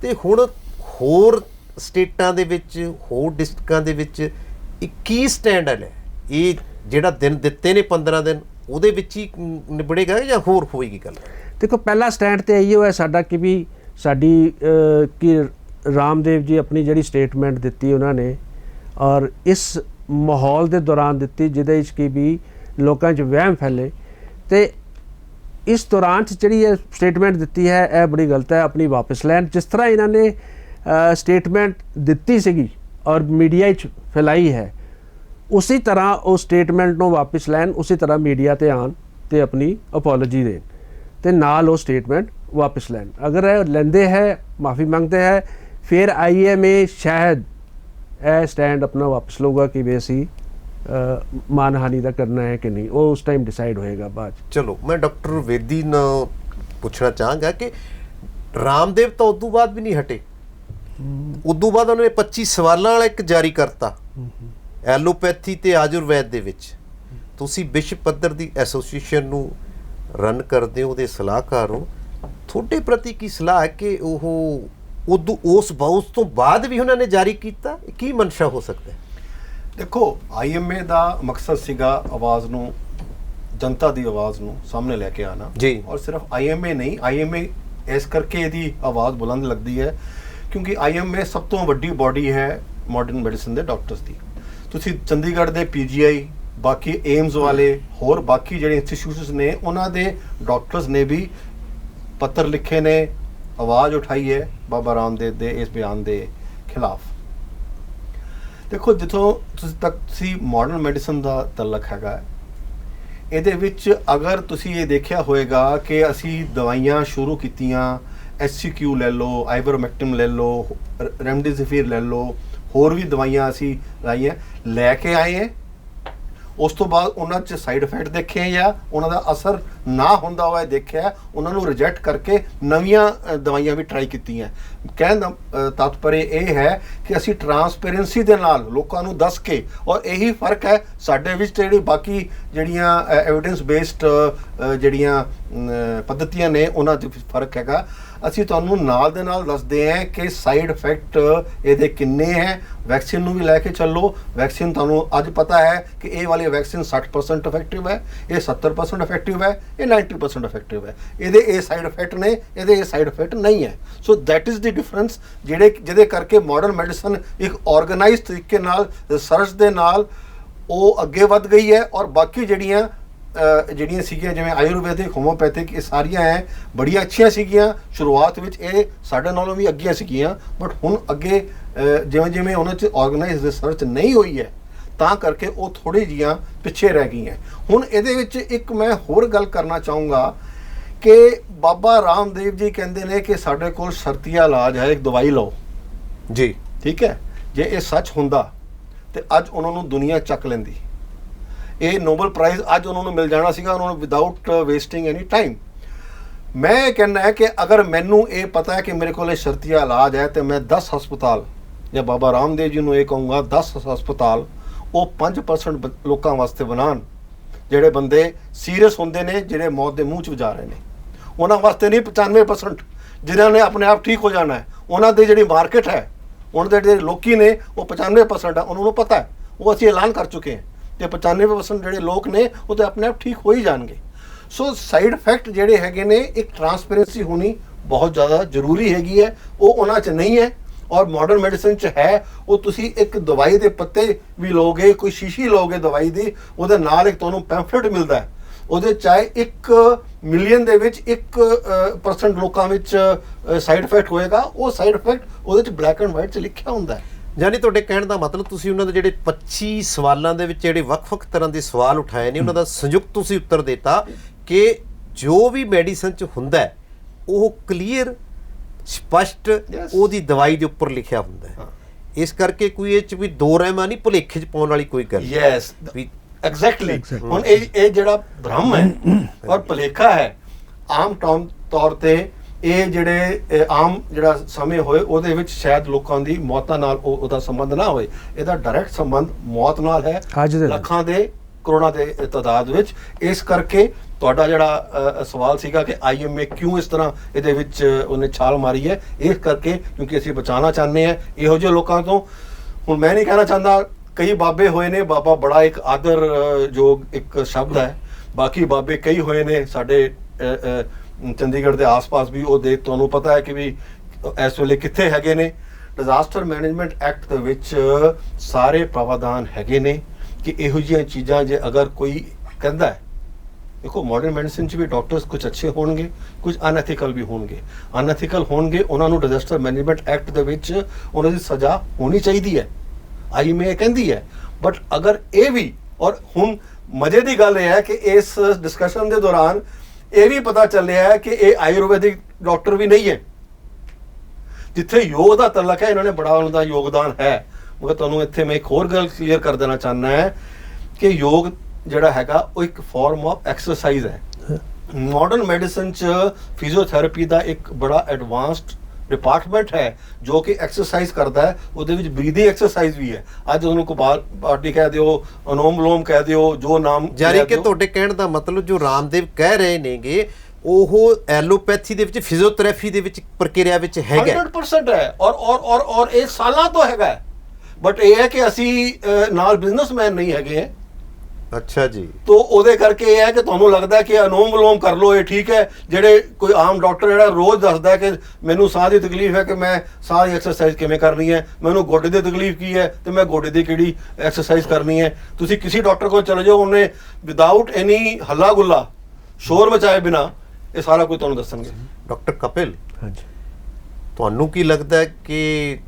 ਤੇ ਹੁਣ ਹੋਰ ਸਟੇਟਾਂ ਦੇ ਵਿੱਚ, ਹੋਰ ਡਿਸਟ੍ਰਿਕਟਾਂ ਦੇ ਵਿੱਚ ਕੀ ਸਟੈਂਡ ਹੈ? ਇਹ ਜਿਹੜਾ ਦਿਨ ਦਿੱਤੇ ਨੇ 15 ਦਿਨ ਉਹਦੇ ਵਿੱਚ ਹੀ ਨਿਬੜੇਗਾ ਜਾਂ ਹੋਰ ਹੋਏਗੀ ਗੱਲ? ਦੇਖੋ, ਪਹਿਲਾ ਸਟੈਂਡ ਤੇ ਇਹੀ ਹੋਇਆ ਸਾਡਾ ਕਿ ਵੀ ਸਾਡੀ ਕਿ ਰਾਮਦੇਵ ਜੀ ਆਪਣੀ ਜਿਹੜੀ ਸਟੇਟਮੈਂਟ ਦਿੱਤੀ ਉਹਨਾਂ ਨੇ, ਔਰ ਇਸ ਮਾਹੌਲ ਦੇ ਦੌਰਾਨ ਦਿੱਤੀ ਜਿਹਦੇ ਵਿੱਚ ਕਿ ਵੀ ਲੋਕਾਂ 'ਚ ਵਹਿਮ ਫੈਲੇ, ਤੇ ਇਸ ਦੌਰਾਨ 'ਚ ਜਿਹੜੀ ਇਹ ਸਟੇਟਮੈਂਟ ਦਿੱਤੀ ਹੈ ਇਹ ਬੜੀ ਗਲਤ ਹੈ। ਆਪਣੀ ਵਾਪਸ ਲੈਣ। ਜਿਸ ਤਰ੍ਹਾਂ ਇਹਨਾਂ ਨੇ ਸਟੇਟਮੈਂਟ ਦਿੱਤੀ ਸੀਗੀ ਔਰ ਮੀਡੀਆ 'ਚ ਫੈਲਾਈ ਹੈ, ਉਸੇ ਤਰ੍ਹਾਂ ਉਹ ਸਟੇਟਮੈਂਟ ਨੂੰ ਵਾਪਸ ਲੈਣ, ਉਸੇ ਤਰ੍ਹਾਂ ਮੀਡੀਆ 'ਤੇ ਆਉਣ ਅਤੇ ਆਪਣੀ ਅਪੋਲੋਜੀ ਦੇਣ, ਅਤੇ ਨਾਲ ਉਹ ਸਟੇਟਮੈਂਟ ਵਾਪਸ ਲੈਣ। ਅਗਰ ਇਹ ਲੈਂਦੇ ਹੈ, ਮਾਫੀ ਮੰਗਦੇ ਹੈ, ਫਿਰ IMA ਸ਼ਾਇਦ ਇਹ ਸਟੈਂਡ ਆਪਣਾ ਵਾਪਸ ਲਊਗਾ ਕਿ ਵੀ ਅਸੀਂ ਮਾਨਹਾਨੀ ਦਾ ਕਰਨਾ ਹੈ ਕਿ ਨਹੀਂ, ਉਹ ਉਸ ਟਾਈਮ ਡਿਸਾਈਡ ਹੋਏਗਾ ਬਾਅਦ 'ਚ। ਚਲੋ, ਮੈਂ ਡਾਕਟਰ ਵੇਦੀ ਨੂੰ ਪੁੱਛਣਾ ਚਾਹਾਂਗਾ ਕਿ ਰਾਮਦੇਵ ਤਾਂ ਉਦੋਂ ਬਾਅਦ ਵੀ ਨਹੀਂ ਹਟੇ। ਉਦੋਂ ਬਾਅਦ ਉਹਨਾਂ ਨੇ 25 ਸਵਾਲਾਂ ਵਾਲਾ ਇੱਕ ਜਾਰੀ ਕਰਤਾ ਐਲੋਪੈਥੀ ਤੇ ਆਯੁਰਵੈਦ ਦੇ ਵਿੱਚ। ਤੁਸੀਂ ਵਿਸ਼ਵ ਪੱਧਰ ਦੀ ਐਸੋਸੀਏਸ਼ਨ ਨੂੰ ਰਨ ਕਰਦੇ ਹੋ, ਉਹਦੇ ਸਲਾਹਕਾਰ ਹੋ, ਤੁਹਾਡੇ ਪ੍ਰਤੀ ਕੀ ਸਲਾਹ ਹੈ ਕਿ ਉਹ ਉਦੋਂ ਉਸ ਤੋਂ ਬਾਅਦ ਵੀ ਉਹਨਾਂ ਨੇ ਜਾਰੀ ਕੀਤਾ? ਕੀ ਮਨਸ਼ਾ ਹੋ ਸਕਦਾ ਹੈ? ਦੇਖੋ, IMA ਦਾ ਮਕਸਦ ਸੀਗਾ ਆਵਾਜ਼ ਨੂੰ, ਜਨਤਾ ਦੀ ਆਵਾਜ਼ ਨੂੰ ਸਾਹਮਣੇ ਲੈ ਕੇ ਆਣਾ ਜੀ। ਔਰ ਸਿਰਫ IMA ਨਹੀਂ, IMA ਇਸ ਕਰਕੇ ਇਹਦੀ ਆਵਾਜ਼ ਬੁਲੰਦ ਲੱਗਦੀ ਹੈ ਕਿਉਂਕਿ IMA ਸਭ ਤੋਂ ਵੱਡੀ ਬਾਡੀ ਹੈ ਮਾਡਰਨ ਮੈਡੀਸਨ ਦੇ ਡਾਕਟਰਸ ਦੀ। ਤੁਸੀਂ ਚੰਡੀਗੜ੍ਹ ਦੇ PGI, ਬਾਕੀ ਏਮਸ ਵਾਲੇ, ਹੋਰ ਬਾਕੀ ਜਿਹੜੇ ਇੰਸਟੀਟਿਊਸ਼ਨਸ ਨੇ, ਉਹਨਾਂ ਦੇ ਡਾਕਟਰਸ ਨੇ ਵੀ ਪੱਤਰ ਲਿਖੇ ਨੇ, ਆਵਾਜ਼ ਉਠਾਈ ਹੈ ਬਾਬਾ ਰਾਮਦੇਵ ਦੇ ਇਸ ਬਿਆਨ ਦੇ ਖਿਲਾਫ। ਦੇਖੋ, ਜਿੱਥੋਂ ਤੁਸੀਂ ਮਾਡਰਨ ਮੈਡੀਸਨ ਦਾ ਤਲਕ ਹੈਗਾ, ਇਹਦੇ ਵਿੱਚ ਅਗਰ ਤੁਸੀਂ ਇਹ ਦੇਖਿਆ ਹੋਏਗਾ ਕਿ ਅਸੀਂ ਦਵਾਈਆਂ ਸ਼ੁਰੂ ਕੀਤੀਆਂ, SCQ ਲੈ ਲਓ, ਆਈਵਰਮੈਕਟਿਨ ਲੈ ਲਓ, ਰੈਮਡੇਸਿਵਿਰ ਲੈ ਲਓ, ਹੋਰ ਵੀ ਦਵਾਈਆਂ ਅਸੀਂ ਲਾਈਆਂ, ਲੈ ਕੇ ਆਏ ਹੈ। ਉਸ ਤੋਂ ਬਾਅਦ ਉਹਨਾਂ 'ਚ ਸਾਈਡ ਇਫੈਕਟ ਦੇਖੇ ਜਾਂ ਉਹਨਾਂ ਦਾ ਅਸਰ ਨਾ ਹੁੰਦਾ ਹੋਇਆ ਦੇਖਿਆ, ਉਹਨਾਂ ਨੂੰ ਰਿਜੈਕਟ ਕਰਕੇ ਨਵੀਆਂ ਦਵਾਈਆਂ ਵੀ ਟਰਾਈ ਕੀਤੀਆਂ। ਕਹਿਣ ਦਾ ਤਾਤਪਰ ਇਹ ਹੈ ਕਿ ਅਸੀਂ ਟਰਾਂਸਪੇਰੈਂਸੀ ਦੇ ਨਾਲ ਲੋਕਾਂ ਨੂੰ ਦੱਸ ਕੇ, ਔਰ ਇਹੀ ਫਰਕ ਹੈ ਸਾਡੇ ਵਿੱਚ ਜਿਹੜੀ ਬਾਕੀ ਜਿਹੜੀਆਂ ਐਵੀਡੈਂਸ ਬੇਸਡ ਜਿਹੜੀਆਂ ਪੱਧਤੀਆਂ ਨੇ ਉਹਨਾਂ 'ਚ ਫਰਕ ਹੈਗਾ। ਅਸੀਂ ਤੁਹਾਨੂੰ ਨਾਲ ਦੇ ਨਾਲ ਦੱਸਦੇ ਹਾਂ ਕਿ ਸਾਈਡ ਇਫੈਕਟ ਇਹਦੇ ਕਿੰਨੇ ਹੈ। ਵੈਕਸੀਨ ਨੂੰ ਵੀ ਲੈ ਕੇ ਚੱਲੋ। ਵੈਕਸੀਨ ਤੁਹਾਨੂੰ ਅੱਜ ਪਤਾ ਹੈ ਕਿ ਇਹ ਵਾਲੀ ਵੈਕਸੀਨ 60% ਇਫੈਕਟਿਵ ਹੈ, ਇਹ 70% ਇਫੈਕਟਿਵ ਹੈ, ਇਹ 90% ਇਫੈਕਟਿਵ ਹੈ। ਇਹਦੇ ਇਹ ਸਾਈਡ ਇਫੈਕਟ ਨੇ, ਇਹਦੇ ਇਹ ਸਾਈਡ ਇਫੈਕਟ ਨਹੀਂ ਹੈ। So that is the difference ਜਿਹਦੇ ਕਰਕੇ ਮਾਡਰਨ ਮੈਡੀਸਨ ਇੱਕ ਆਰਗੇਨਾਈਜ਼ਡ ਤਰੀਕੇ ਨਾਲ ਰਿਸਰਚ ਦੇ ਨਾਲ ਉਹ ਅੱਗੇ ਵੱਧ ਗਈ ਹੈ। ਔਰ ਬਾਕੀ ਜਿਹੜੀਆਂ ਸੀਗੀਆਂ ਜਿਵੇਂ ਆਯੁਰਵੈਦਿਕ, ਹੋਮੋਪੈਥਿਕ, ਇਹ ਸਾਰੀਆਂ ਹੈ ਬੜੀਆਂ ਅੱਛੀਆਂ ਸੀਗੀਆਂ ਸ਼ੁਰੂਆਤ ਵਿੱਚ, ਇਹ ਸਾਡੇ ਨਾਲੋਂ ਵੀ ਅੱਗੇ ਸੀਗੀਆਂ, ਬਟ ਹੁਣ ਅੱਗੇ ਜਿਵੇਂ ਉਹਨਾਂ 'ਚ ਆਰਗੇਨਾਈਜ਼ਡ ਰਿਸਰਚ ਨਹੀਂ ਹੋਈ ਹੈ ਤਾਂ ਕਰਕੇ ਉਹ ਥੋੜ੍ਹੀ ਜਿਹੀਆਂ ਪਿੱਛੇ ਰਹਿ ਗਈਆਂ। ਹੁਣ ਇਹਦੇ ਵਿੱਚ ਇੱਕ ਮੈਂ ਹੋਰ ਗੱਲ ਕਰਨਾ ਚਾਹੂੰਗਾ ਕਿ ਬਾਬਾ ਰਾਮਦੇਵ ਜੀ ਕਹਿੰਦੇ ਨੇ ਕਿ ਸਾਡੇ ਕੋਲ ਸ਼ਰਤੀਆ ਇਲਾਜ ਹੈ, ਇੱਕ ਦਵਾਈ ਲਓ ਜੀ, ਠੀਕ ਹੈ। ਜੇ ਇਹ ਸੱਚ ਹੁੰਦਾ ਤੇ ਅੱਜ ਉਹਨਾਂ ਨੂੰ ਦੁਨੀਆ ਚੱਕ ਲੈਂਦੀ। ਇਹ ਨੋਬਲ ਪ੍ਰਾਈਜ਼ ਅੱਜ ਉਹਨਾਂ ਨੂੰ ਮਿਲ ਜਾਣਾ ਸੀਗਾ, ਉਹਨਾਂ ਨੂੰ ਵਿਦਆਊਟ ਵੇਸਟਿੰਗ ਐਨੀ ਟਾਈਮ। ਮੈਂ ਇਹ ਕਹਿਣਾ ਹੈ ਕਿ ਅਗਰ ਮੈਨੂੰ ਇਹ ਪਤਾ ਹੈ ਕਿ ਮੇਰੇ ਕੋਲ ਇਹ ਸ਼ਰਤੀਆ ਇਲਾਜ ਹੈ ਤੇ ਮੈਂ 10 ਹਸਪਤਾਲ ਜਾਂ ਬਾਬਾ ਰਾਮਦੇਵ ਜੀ ਨੂੰ ਇਹ ਕਹੂੰਗਾ 10 ਹਸਪਤਾਲ ਉਹ 5% ਲੋਕਾਂ ਵਾਸਤੇ ਬਣਾਉਣ, ਜਿਹੜੇ ਬੰਦੇ ਸੀਰੀਅਸ ਹੁੰਦੇ ਨੇ, ਜਿਹੜੇ ਮੌਤ ਦੇ ਮੂੰਹ 'ਚ ਜਾ ਰਹੇ ਨੇ, ਉਹਨਾਂ ਵਾਸਤੇ ਨਹੀਂ 95% ਜਿਨ੍ਹਾਂ ਨੇ ਆਪਣੇ ਆਪ ਠੀਕ ਹੋ ਜਾਣਾ ਹੈ। ਉਹਨਾਂ ਦੀ ਜਿਹੜੀ ਮਾਰਕੀਟ ਹੈ, ਉਹਨਾਂ ਦੇ ਜਿਹੜੇ ਲੋਕੀ ਨੇ ਉਹ 95% ਆ, ਉਹਨਾਂ ਨੂੰ ਪਤਾ ਹੈ, ਉਹ ਅਸੀਂ ਐਲਾਨ ਕਰ ਚੁੱਕੇ ਹਾਂ ਤੇ 95% ਜਿਹੜੇ ਲੋਕ ਨੇ ਉਹ ਤਾਂ ਆਪਣੇ ਆਪ ਠੀਕ ਹੋ ਹੀ ਜਾਣਗੇ। ਸੋ ਸਾਈਡ ਇਫੈਕਟ ਜਿਹੜੇ ਹੈਗੇ ਨੇ, ਇੱਕ ਟਰਾਂਸਪੇਰੈਂਸੀ ਹੋਣੀ ਬਹੁਤ ਜ਼ਿਆਦਾ ਜ਼ਰੂਰੀ ਹੈਗੀ ਹੈ, ਉਹ ਉਹਨਾਂ 'ਚ ਨਹੀਂ ਹੈ। ਔਰ ਮਾਡਰਨ ਮੈਡੀਸਨ 'ਚ ਹੈ। ਉਹ ਤੁਸੀਂ ਇੱਕ ਦਵਾਈ ਦੇ ਪੱਤੇ ਵੀ ਲਓਗੇ, ਕੋਈ ਸ਼ੀਸ਼ੀ ਲਓਗੇ ਦਵਾਈ ਦੀ, ਉਹਦੇ ਨਾਲ ਇੱਕ ਤੁਹਾਨੂੰ ਪੈਂਫਲੇਟ ਮਿਲਦਾ ਹੈ, ਉਹਦੇ ਚਾਹੇ 1 ਮਿਲੀਅਨ ਦੇ ਵਿੱਚ 1% ਲੋਕਾਂ ਵਿੱਚ ਸਾਈਡ ਇਫੈਕਟ ਹੋਏਗਾ, ਉਹ ਸਾਈਡ ਇਫੈਕਟ ਉਹਦੇ 'ਚ ਬਲੈਕ ਐਂਡ ਵਾਈਟ 'ਚ ਲਿਖਿਆ ਹੁੰਦਾ ਹੈ। ਯਾਨੀ ਤੁਹਾਡੇ ਕਹਿਣ ਦਾ ਮਤਲਬ ਤੁਸੀਂ ਉਹਨਾਂ ਦੇ ਜਿਹੜੇ 25 ਸਵਾਲਾਂ ਦੇ ਵਿੱਚ ਜਿਹੜੇ ਵੱਖ-ਵੱਖ ਤਰ੍ਹਾਂ ਦੇ ਸਵਾਲ ਉਠਾਏ ਨੇ, ਉਹਨਾਂ ਦਾ ਸੰਯੁਕਤ ਤੁਸੀਂ ਉੱਤਰ ਦਿੱਤਾ ਕਿ ਜੋ ਵੀ ਮੈਡੀਸਨ 'ਚ ਹੁੰਦਾ ਉਹ ਕਲੀਅਰ ਸਪਸ਼ਟ ਉਹਦੀ ਦਵਾਈ ਦੇ ਉੱਪਰ ਲਿਖਿਆ ਹੁੰਦਾ ਹੈ। ਇਸ ਕਰਕੇ ਕੋਈ ਇਹ 'ਚ ਵੀ ਦੋ ਰਹਿਮਾ ਨਹੀਂ, ਭੁਲੇਖੇ 'ਚ ਪਾਉਣ ਵਾਲੀ ਕੋਈ ਗੱਲ ਯੈਸ। ਵੀ ਐਗਜ਼ੈਕਟਲੀ ਹੁਣ ਇਹ ਜਿਹੜਾ ਭ੍ਰਮ ਹੈ ਔਰ ਭੁਲੇਖਾ ਹੈ ਆਮ ਤੌਰ ਤੇ ਇਹ ਜਿਹੜੇ ਆਮ ਜਿਹੜਾ ਸਮੇਂ ਹੋਏ ਉਹਦੇ ਵਿੱਚ ਸ਼ਾਇਦ ਲੋਕਾਂ ਦੀ ਮੌਤਾਂ ਨਾਲ ਉਹਦਾ ਸੰਬੰਧ ਨਾ ਹੋਏ। ਇਹਦਾ ਡਾਇਰੈਕਟ ਸੰਬੰਧ ਮੌਤ ਨਾਲ ਹੈ, ਲੱਖਾਂ ਦੇ ਕਰੋੜਾਂ ਦੇ ਤਾਦਾਦ ਵਿੱਚ। ਇਸ ਕਰਕੇ ਤੁਹਾਡਾ ਜਿਹੜਾ ਸਵਾਲ ਸੀਗਾ ਕਿ IMA ਕਿਉਂ ਇਸ ਤਰ੍ਹਾਂ ਇਹਦੇ ਵਿੱਚ ਉਹਨੇ ਛਾਲ ਮਾਰੀ ਹੈ, ਇਸ ਕਰਕੇ ਕਿਉਂਕਿ ਅਸੀਂ ਬਚਾਉਣਾ ਚਾਹੁੰਦੇ ਹਾਂ ਇਹੋ ਜਿਹੇ ਲੋਕਾਂ ਤੋਂ। ਹੁਣ ਮੈਂ ਨਹੀਂ ਕਹਿਣਾ ਚਾਹੁੰਦਾ, ਕਈ ਬਾਬੇ ਹੋਏ ਨੇ, ਬਾਬਾ ਬੜਾ ਇੱਕ ਆਦਰ ਯੋਗ ਇੱਕ ਸ਼ਬਦ ਹੈ, ਬਾਕੀ ਬਾਬੇ ਕਈ ਹੋਏ ਨੇ ਸਾਡੇ ਚੰਡੀਗੜ੍ਹ ਦੇ ਆਸ-ਪਾਸ ਵੀ, ਉਹ ਦੇ ਤੁਹਾਨੂੰ ਪਤਾ ਹੈ ਕਿ ਵੀ ਇਸ ਵੇਲੇ ਕਿੱਥੇ ਹੈਗੇ ਨੇ। ਡਿਜ਼ਾਸਟਰ ਮੈਨੇਜਮੈਂਟ ਐਕਟ ਦੇ ਵਿੱਚ ਸਾਰੇ ਪ੍ਰਾਵਧਾਨ ਹੈਗੇ ਨੇ ਕਿ ਇਹੋ ਜਿਹੀਆਂ ਚੀਜ਼ਾਂ ਜੇ ਅਗਰ ਕੋਈ ਕਹਿੰਦਾ ਹੈ, ਦੇਖੋ ਮਾਡਰਨ ਮੈਡੀਸਿਨ 'ਚ ਵੀ ਡਾਕਟਰਸ ਕੁਝ ਅੱਛੇ ਹੋਣਗੇ, ਕੁਝ ਅਨਐਥੀਕਲ ਵੀ ਹੋਣਗੇ। ਅਨਐਥੀਕਲ ਹੋਣਗੇ ਉਹਨਾਂ ਨੂੰ ਡਿਜ਼ਾਸਟਰ ਮੈਨੇਜਮੈਂਟ ਐਕਟ ਦੇ ਵਿੱਚ ਉਹਨਾਂ ਦੀ ਸਜ਼ਾ ਹੋਣੀ ਚਾਹੀਦੀ ਹੈ, IMA ਕਹਿੰਦੀ ਹੈ। ਬਟ ਅਗਰ ਇਹ ਵੀ, ਔਰ ਹੁਣ ਮਜ਼ੇ ਦੀ ਗੱਲ ਇਹ ਹੈ ਕਿ ਇਸ ਡਿਸਕਸ਼ਨ ਦੇ ਦੌਰਾਨ ਇਹ ਵੀ ਪਤਾ ਚੱਲਿਆ ਹੈ ਕਿ ਇਹ ਆਯੁਰਵੈਦਿਕ ਡਾਕਟਰ ਵੀ ਨਹੀਂ ਹੈ। ਜਿੱਥੇ ਯੋਗ ਦਾ ਤਲਕ ਹੈ ਇਹਨਾਂ ਨੇ ਬੜਾ ਉਹਨਾਂ ਦਾ ਯੋਗਦਾਨ ਹੈ। ਮਗਰ ਤੁਹਾਨੂੰ ਇੱਥੇ ਮੈਂ ਇੱਕ ਹੋਰ ਗੱਲ ਕਲੀਅਰ ਕਰ ਦੇਣਾ ਚਾਹੁੰਦਾ ਹੈ ਕਿ ਯੋਗ ਜਿਹੜਾ ਹੈਗਾ ਉਹ ਇੱਕ ਫਾਰਮ ਆਫ ਐਕਸਰਸਾਈਜ਼ ਹੈ। ਮਾਡਰਨ ਮੈਡੀਸਨ 'ਚ ਫਿਜ਼ੀਓਥੈਰੇਪੀ ਦਾ ਇੱਕ ਬੜਾ ਐਡਵਾਂਸਡ ਡਿਪਾਰਟਮੈਂਟ ਹੈ ਜੋ ਕਿ ਐਕਸਰਸਾਈਜ਼ ਕਰਦਾ ਹੈ। ਉਹਦੇ ਵਿੱਚ ਬਰੀਥਿੰਗ ਐਕਸਰਸਾਈਜ਼ ਵੀ ਹੈ। ਅੱਜ ਉਹਨੂੰ ਕਪਾਲਭਾਤੀ ਕਹਿ ਦਿਓ, ਅਨੋਮ ਵਿਲੋਮ ਕਹਿ ਦਿਓ, ਜੋ ਨਾਮ ਜਾਨੀ ਕਿ ਤੁਹਾਡੇ ਕਹਿਣ ਦਾ ਮਤਲਬ ਜੋ ਰਾਮਦੇਵ ਕਹਿ ਰਹੇ ਨੇਗੇ ਉਹ ਐਲੋਪੈਥੀ ਦੇ ਵਿੱਚ ਫਿਜ਼ੀਓਥੈਰੇਪੀ ਦੇ ਵਿੱਚ ਪ੍ਰਕਿਰਿਆ ਵਿੱਚ ਹੈਗਾ 100% ਹੈ ਔਰ ਇਹ ਸਾਲਾਂ ਤੋਂ ਹੈਗਾ। ਬਟ ਇਹ ਹੈ ਕਿ ਅਸੀਂ ਨਾਲ ਬਿਜ਼ਨਸਮੈਨ ਨਹੀਂ ਹੈਗੇ। ਅੱਛਾ ਜੀ। ਤੋ ਉਹਦੇ ਕਰਕੇ ਇਹ ਹੈ ਕਿ ਤੁਹਾਨੂੰ ਲੱਗਦਾ ਕਿ ਅਨੋਮ ਵਿਲੋਮ ਕਰ ਲਓ, ਇਹ ਠੀਕ ਹੈ। ਜਿਹੜੇ ਕੋਈ ਆਮ ਡਾਕਟਰ ਜਿਹੜਾ ਰੋਜ਼ ਦੱਸਦਾ ਕਿ ਮੈਨੂੰ ਸਾਹ ਦੀ ਤਕਲੀਫ ਹੈ ਕਿ ਮੈਂ ਸਾਹ ਦੀ ਐਕਸਰਸਾਈਜ਼ ਕਿਵੇਂ ਕਰਨੀ ਹੈ, ਮੈਨੂੰ ਗੋਡੇ ਦੀ ਤਕਲੀਫ ਕੀ ਹੈ ਤੇ ਮੈਂ ਗੋਡੇ ਦੀ ਕਿਹੜੀ ਐਕਸਰਸਾਈਜ਼ ਕਰਨੀ ਹੈ, ਤੁਸੀਂ ਕਿਸੇ ਡਾਕਟਰ ਕੋਲ ਚਲੇ ਜਾਓ, ਉਹਨੇ ਵਿਦਆਊਟ ਐਨੀ ਹੱਲਾ ਗੁੱਲਾ ਸ਼ੋਰ ਮਚਾਏ ਬਿਨਾ ਇਹ ਸਾਰਾ ਕੁਝ ਤੁਹਾਨੂੰ ਦੱਸਣਗੇ। ਡਾਕਟਰ ਕਪਿਲ, ਹਾਂਜੀ, ਤੁਹਾਨੂੰ ਕੀ ਲੱਗਦਾ ਕਿ